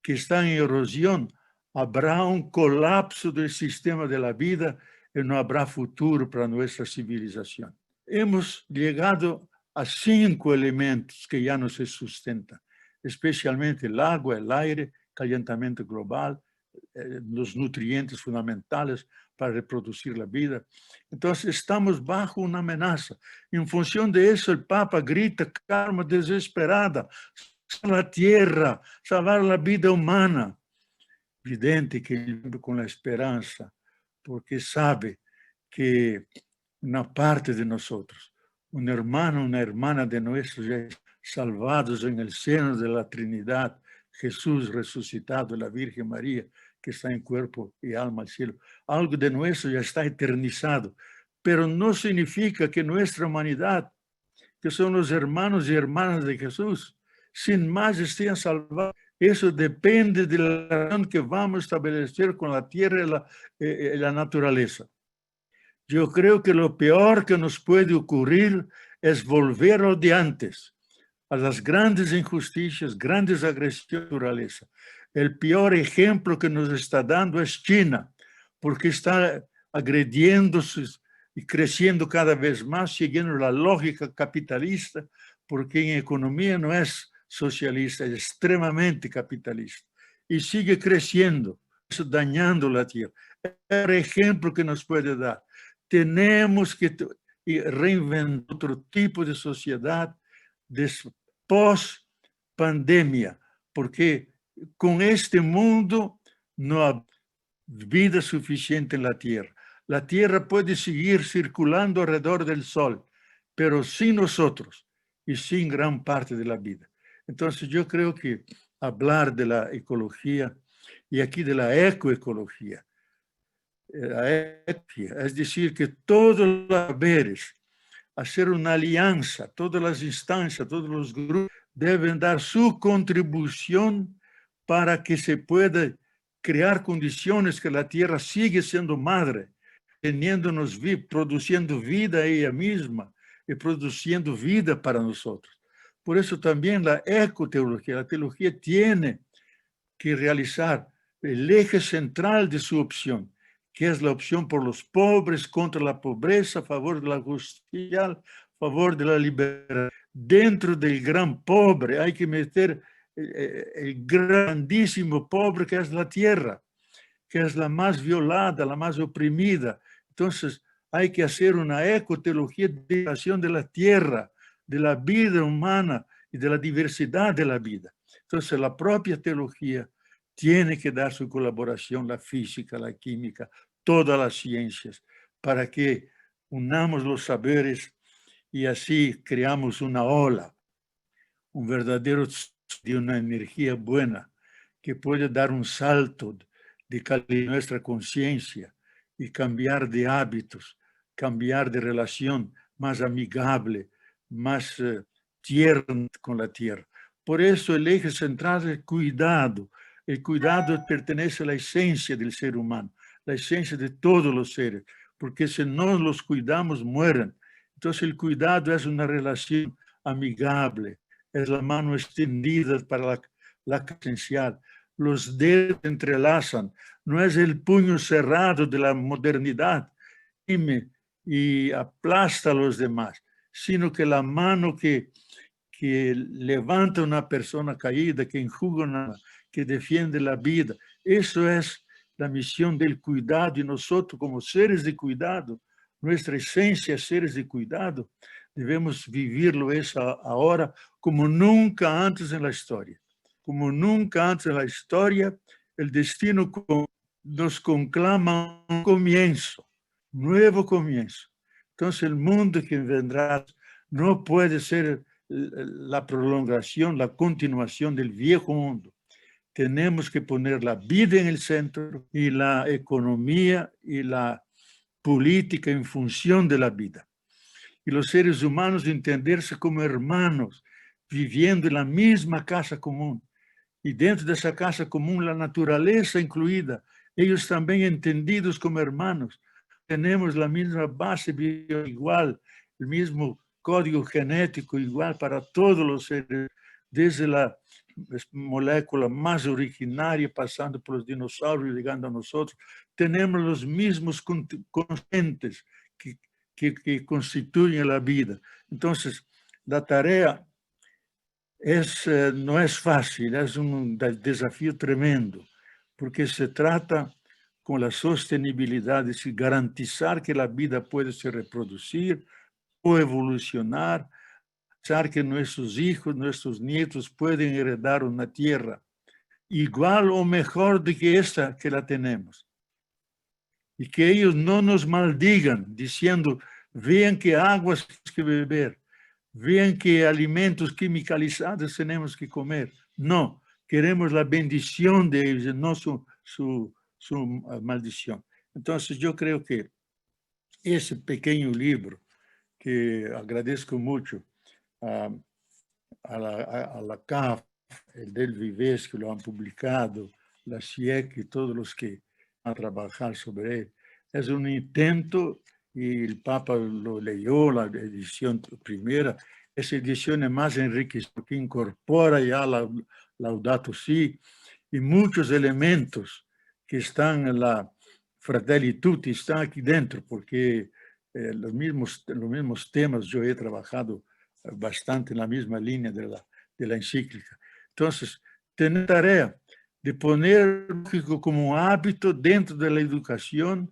que están en erosión, habrá un colapso del sistema de la vida y no habrá futuro para nuestra civilización. Hemos llegado a 5 elementos que ya no se sustentan, especialmente el agua, el aire, calentamiento global, los nutrientes fundamentales para reproducir la vida. Entonces estamos bajo una amenaza. En función de eso, el Papa grita, calma desesperada, salvar la tierra, salvar la vida humana. Evidente que con la esperanza, porque sabe que una parte de nosotros, un hermano, una hermana de nuestros ya salvados en el seno de la Trinidad, Jesús resucitado, la Virgen María, que está en cuerpo y alma al cielo. Algo de nuestro ya está eternizado, pero no significa que nuestra humanidad, que son los hermanos y hermanas de Jesús, sin más estén salvados. Eso depende de la relación que vamos a establecer con la tierra y la naturaleza. Yo creo que lo peor que nos puede ocurrir es volver a lo de antes, a las grandes injusticias, grandes agresiones a la naturaleza. El peor ejemplo que nos está dando es China, porque está agrediéndose y creciendo cada vez más, siguiendo la lógica capitalista, porque en economía no es socialista, es extremadamente capitalista. Y sigue creciendo, eso dañando la tierra. Es el ejemplo que nos puede dar. Tenemos que reinventar otro tipo de sociedad post-pandemia, porque con este mundo no hay vida suficiente en la Tierra. La Tierra puede seguir circulando alrededor del Sol, pero sin nosotros y sin gran parte de la vida. Entonces yo creo que hablar de la ecología y aquí de la ecoecología, es decir, que todos los saberes, hacer una alianza, todas las instancias, todos los grupos deben dar su contribución para que se pueda crear condiciones que la tierra siga siendo madre, teniéndonos produciendo vida ella misma y produciendo vida para nosotros. Por eso también la ecoteología, la teología tiene que realizar el eje central de su opción, que es la opción por los pobres, contra la pobreza, a favor de la justicia, a favor de la libertad. Dentro del gran pobre hay que meter el grandísimo pobre que es la tierra, que es la más violada, la más oprimida. Entonces hay que hacer una ecoteología de liberación de la tierra, de la vida humana y de la diversidad de la vida. Entonces la propia teología tiene que dar su colaboración, la física, la química, todas las ciencias, para que unamos los saberes y así creamos una ola, un verdadero de una energía buena que puede dar un salto de calidad en nuestra conciencia y cambiar de hábitos, cambiar de relación más amigable, más tierna con la tierra. Por eso el eje central es el cuidado. El cuidado pertenece a la esencia del ser humano, la esencia de todos los seres, porque si no los cuidamos, mueren. Entonces el cuidado es una relación amigable, es la mano extendida para la esencial. Los dedos entrelazan, no es el puño cerrado de la modernidad y aplasta a los demás, sino que la mano que levanta una persona caída, que enjuga que defiende la vida. Eso es la misión del cuidado y nosotros como seres de cuidado, nuestra esencia es seres de cuidado, debemos vivirlo eso ahora como nunca antes en la historia. Como nunca antes en la historia, el destino nos conclama un comienzo, nuevo comienzo. Entonces el mundo que vendrá no puede ser la prolongación, la continuación del viejo mundo. Tenemos que poner la vida en el centro y la economía y la política en función de la vida. Y los seres humanos entenderse como hermanos, viviendo en la misma casa común. Y dentro de esa casa común, la naturaleza incluida, ellos también entendidos como hermanos. Tenemos la misma base igual, el mismo código genético igual para todos los seres, desde la molécula más originaria, pasando por los dinosaurios, llegando a nosotros. Tenemos los mismos constantes que constituyen la vida. Entonces, la tarea no es fácil, es un desafío tremendo, porque se trata con la sostenibilidad de garantizar que la vida puede se reproducir o evolucionar, pensar que nuestros hijos, nuestros nietos pueden heredar una tierra igual o mejor de que esta que la tenemos. Y que ellos no nos maldigan diciendo, vean qué aguas que beber, vean qué alimentos quimicalizados tenemos que comer. No, queremos la bendición de ellos, no su maldición. Entonces yo creo que ese pequeño libro, que agradezco mucho a la CAF, el del Vives, que lo han publicado, la CIEC y todos los que van a trabajar sobre él. Es un intento, y el Papa lo leyó, la edición primera. Esa edición es más enriquecida, porque incorpora ya la Laudato Si y muchos elementos que están en la Fratelli Tutti, están aquí dentro, porque los mismos temas yo he trabajado bastante en la misma línea de la encíclica. Entonces, tener tarea de poner como un hábito dentro de la educación,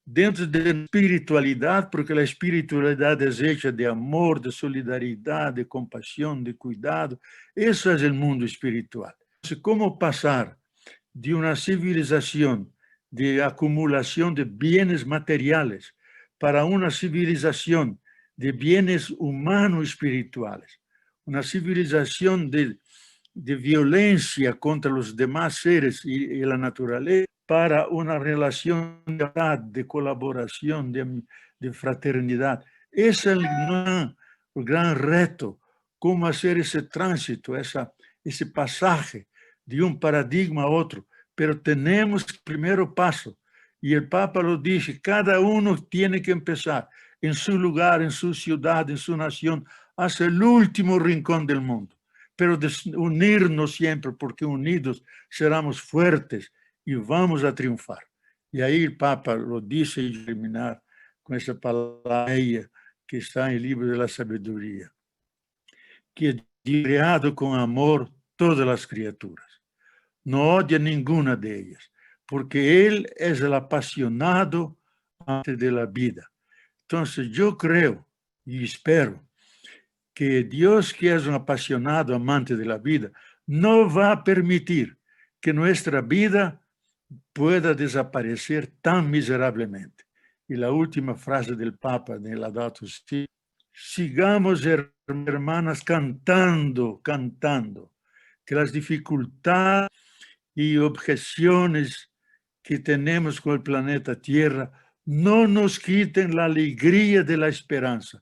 dentro de la espiritualidad, porque la espiritualidad es hecha de amor, de solidaridad, de compasión, de cuidado. Eso es el mundo espiritual. Entonces, ¿cómo pasar de una civilización de acumulación de bienes materiales para una civilización de bienes humanos espirituales? Una civilización de violencia contra los demás seres y la naturaleza, para una relación de colaboración, de fraternidad. Ese es el gran reto, cómo hacer ese tránsito, ese pasaje de un paradigma a otro. Pero tenemos el primer paso, y el Papa lo dice, cada uno tiene que empezar en su lugar, en su ciudad, en su nación, hasta el último rincón del mundo. Pero de unirnos siempre, porque unidos seremos fuertes y vamos a triunfar. Y ahí el Papa lo dice, y terminar con esa palabra que está en el libro de la sabiduría, que es creado con amor todas las criaturas. No odia ninguna de ellas, porque Él es el apasionado amante de la vida. Entonces yo creo y espero que Dios, que es un apasionado amante de la vida, no va a permitir que nuestra vida pueda desaparecer tan miserablemente. Y la última frase del Papa en el Laudato Si: sigamos, hermanas, cantando, que las dificultades y objeciones que tenemos con el planeta Tierra no nos quiten la alegría de la esperanza,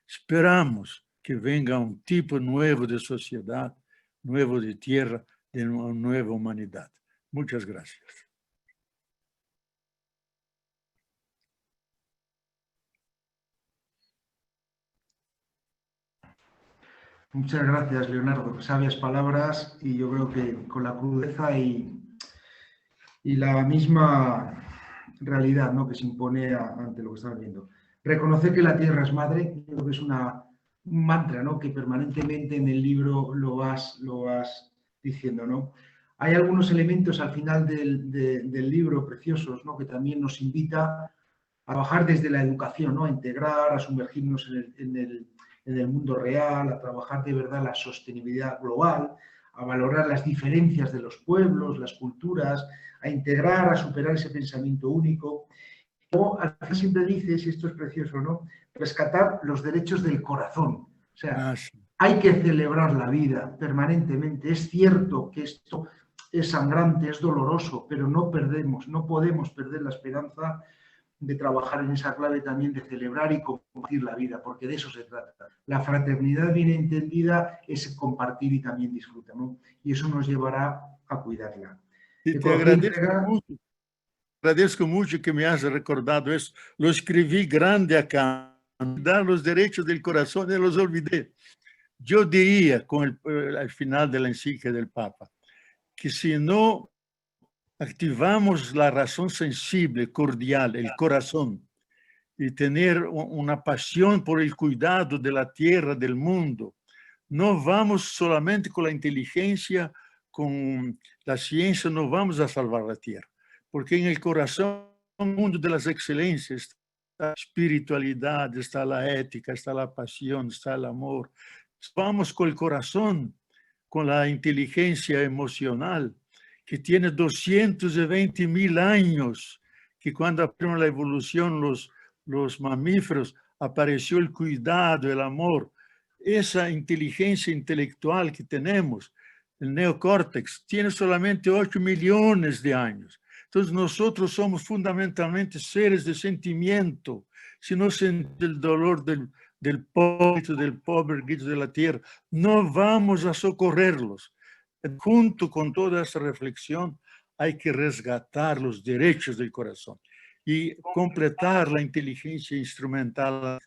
Esperamos que venga un tipo nuevo de sociedad, nuevo de tierra, de una nueva humanidad. Muchas gracias. Muchas gracias, Leonardo. Sabias palabras, y yo creo que con la crudeza y la misma realidad, ¿no?, que se impone ante lo que estamos viendo. Reconocer que la tierra es madre, creo que es un mantra, ¿no?, que permanentemente en el libro lo vas diciendo, ¿no? Hay algunos elementos al final del libro preciosos, ¿no?, que también nos invita a trabajar desde la educación, ¿no?, a integrar, a sumergirnos en el mundo real, a trabajar de verdad la sostenibilidad global, a valorar las diferencias de los pueblos, las culturas, a integrar, a superar ese pensamiento único. O al final siempre dices, y esto es precioso, ¿no?, rescatar los derechos del corazón. O sea, hay que celebrar la vida permanentemente. Es cierto que esto es sangrante, es doloroso, pero no podemos perder la esperanza de trabajar en esa clave también de celebrar y compartir la vida, porque de eso se trata. La fraternidad bien entendida es compartir y también disfrutar, ¿no? Y eso nos llevará a cuidarla. Y te agradezco mucho agradezco mucho que me hayas recordado eso. Lo escribí grande acá. Dar los derechos del corazón y los olvidé. Yo diría, al final de la encíclica del Papa, que si no activamos la razón sensible, cordial, el corazón, y tener una pasión por el cuidado de la tierra, del mundo, no vamos solamente con la inteligencia, con la ciencia, no vamos a salvar la tierra. Porque en el corazón, el mundo de las excelencias, está la espiritualidad, está la ética, está la pasión, está el amor. Vamos con el corazón, con la inteligencia emocional, que tiene 220.000 años, que cuando aprendieron la evolución los mamíferos, apareció el cuidado, el amor. Esa inteligencia intelectual que tenemos, el neocórtex, tiene solamente 8 millones de años. Entonces nosotros somos fundamentalmente seres de sentimiento. Si no sentimos el dolor del pobre grito de la tierra, no vamos a socorrerlos. Junto con toda esa reflexión, hay que resgatar los derechos del corazón y completar la inteligencia instrumental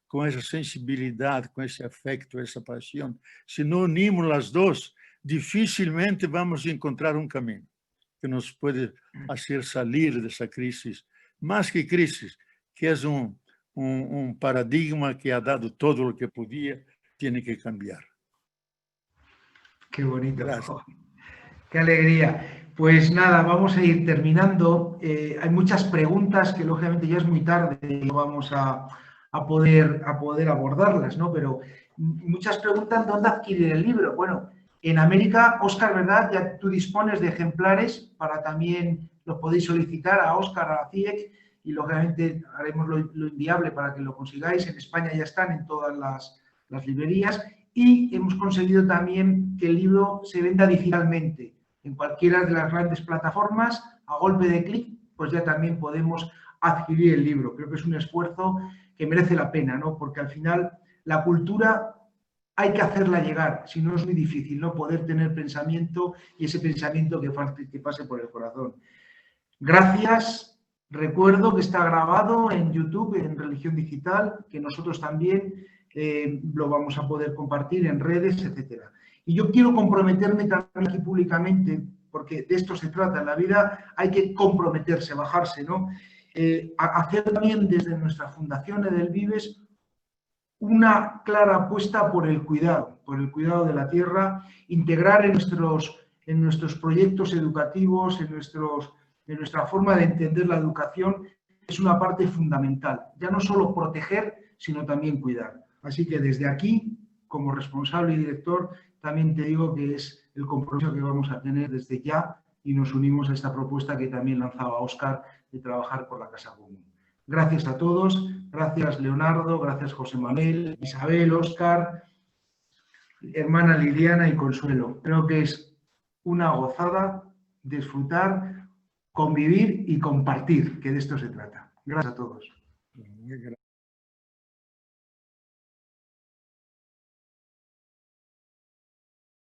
con esa sensibilidad, con ese afecto, esa pasión. Si no unimos las dos, difícilmente vamos a encontrar un camino que nos puede hacer salir de esa crisis, más que crisis, que es un paradigma que ha dado todo lo que podía, tiene que cambiar. Qué bonito. Gracias. Qué alegría. Pues nada, vamos a ir terminando. Hay muchas preguntas que lógicamente ya es muy tarde y no vamos a poder abordarlas, ¿no? Pero muchas preguntan dónde adquirir el libro. Bueno, en América, Óscar, ¿verdad? Ya tú dispones de ejemplares para también los podéis solicitar a Óscar, a la CIEC, y lógicamente haremos lo inviable para que lo consigáis. En España ya están en todas las librerías y hemos conseguido también que el libro se venda digitalmente en cualquiera de las grandes plataformas. A golpe de clic, pues ya también podemos adquirir el libro. Creo que es un esfuerzo que merece la pena, ¿no? Porque al final la cultura hay que hacerla llegar, si no es muy difícil, ¿no? Poder tener pensamiento y ese pensamiento que pase por el corazón. Gracias. Recuerdo que está grabado en YouTube, en Religión Digital, que nosotros también lo vamos a poder compartir en redes, etcétera. Y yo quiero comprometerme también aquí públicamente, porque de esto se trata. En la vida hay que comprometerse, bajarse, ¿no? A hacer también desde nuestra Fundación Edelvives una clara apuesta por el cuidado de la tierra, integrar en nuestros proyectos educativos, en nuestra forma de entender la educación, es una parte fundamental. Ya no solo proteger, sino también cuidar. Así que desde aquí, como responsable y director, también te digo que es el compromiso que vamos a tener desde ya y nos unimos a esta propuesta que también lanzaba Óscar de trabajar por la Casa Común. Gracias a todos, gracias Leonardo, gracias José Manuel, Isabel, Óscar, hermana Liliana y Consuelo. Creo que es una gozada disfrutar, convivir y compartir, que de esto se trata. Gracias a todos.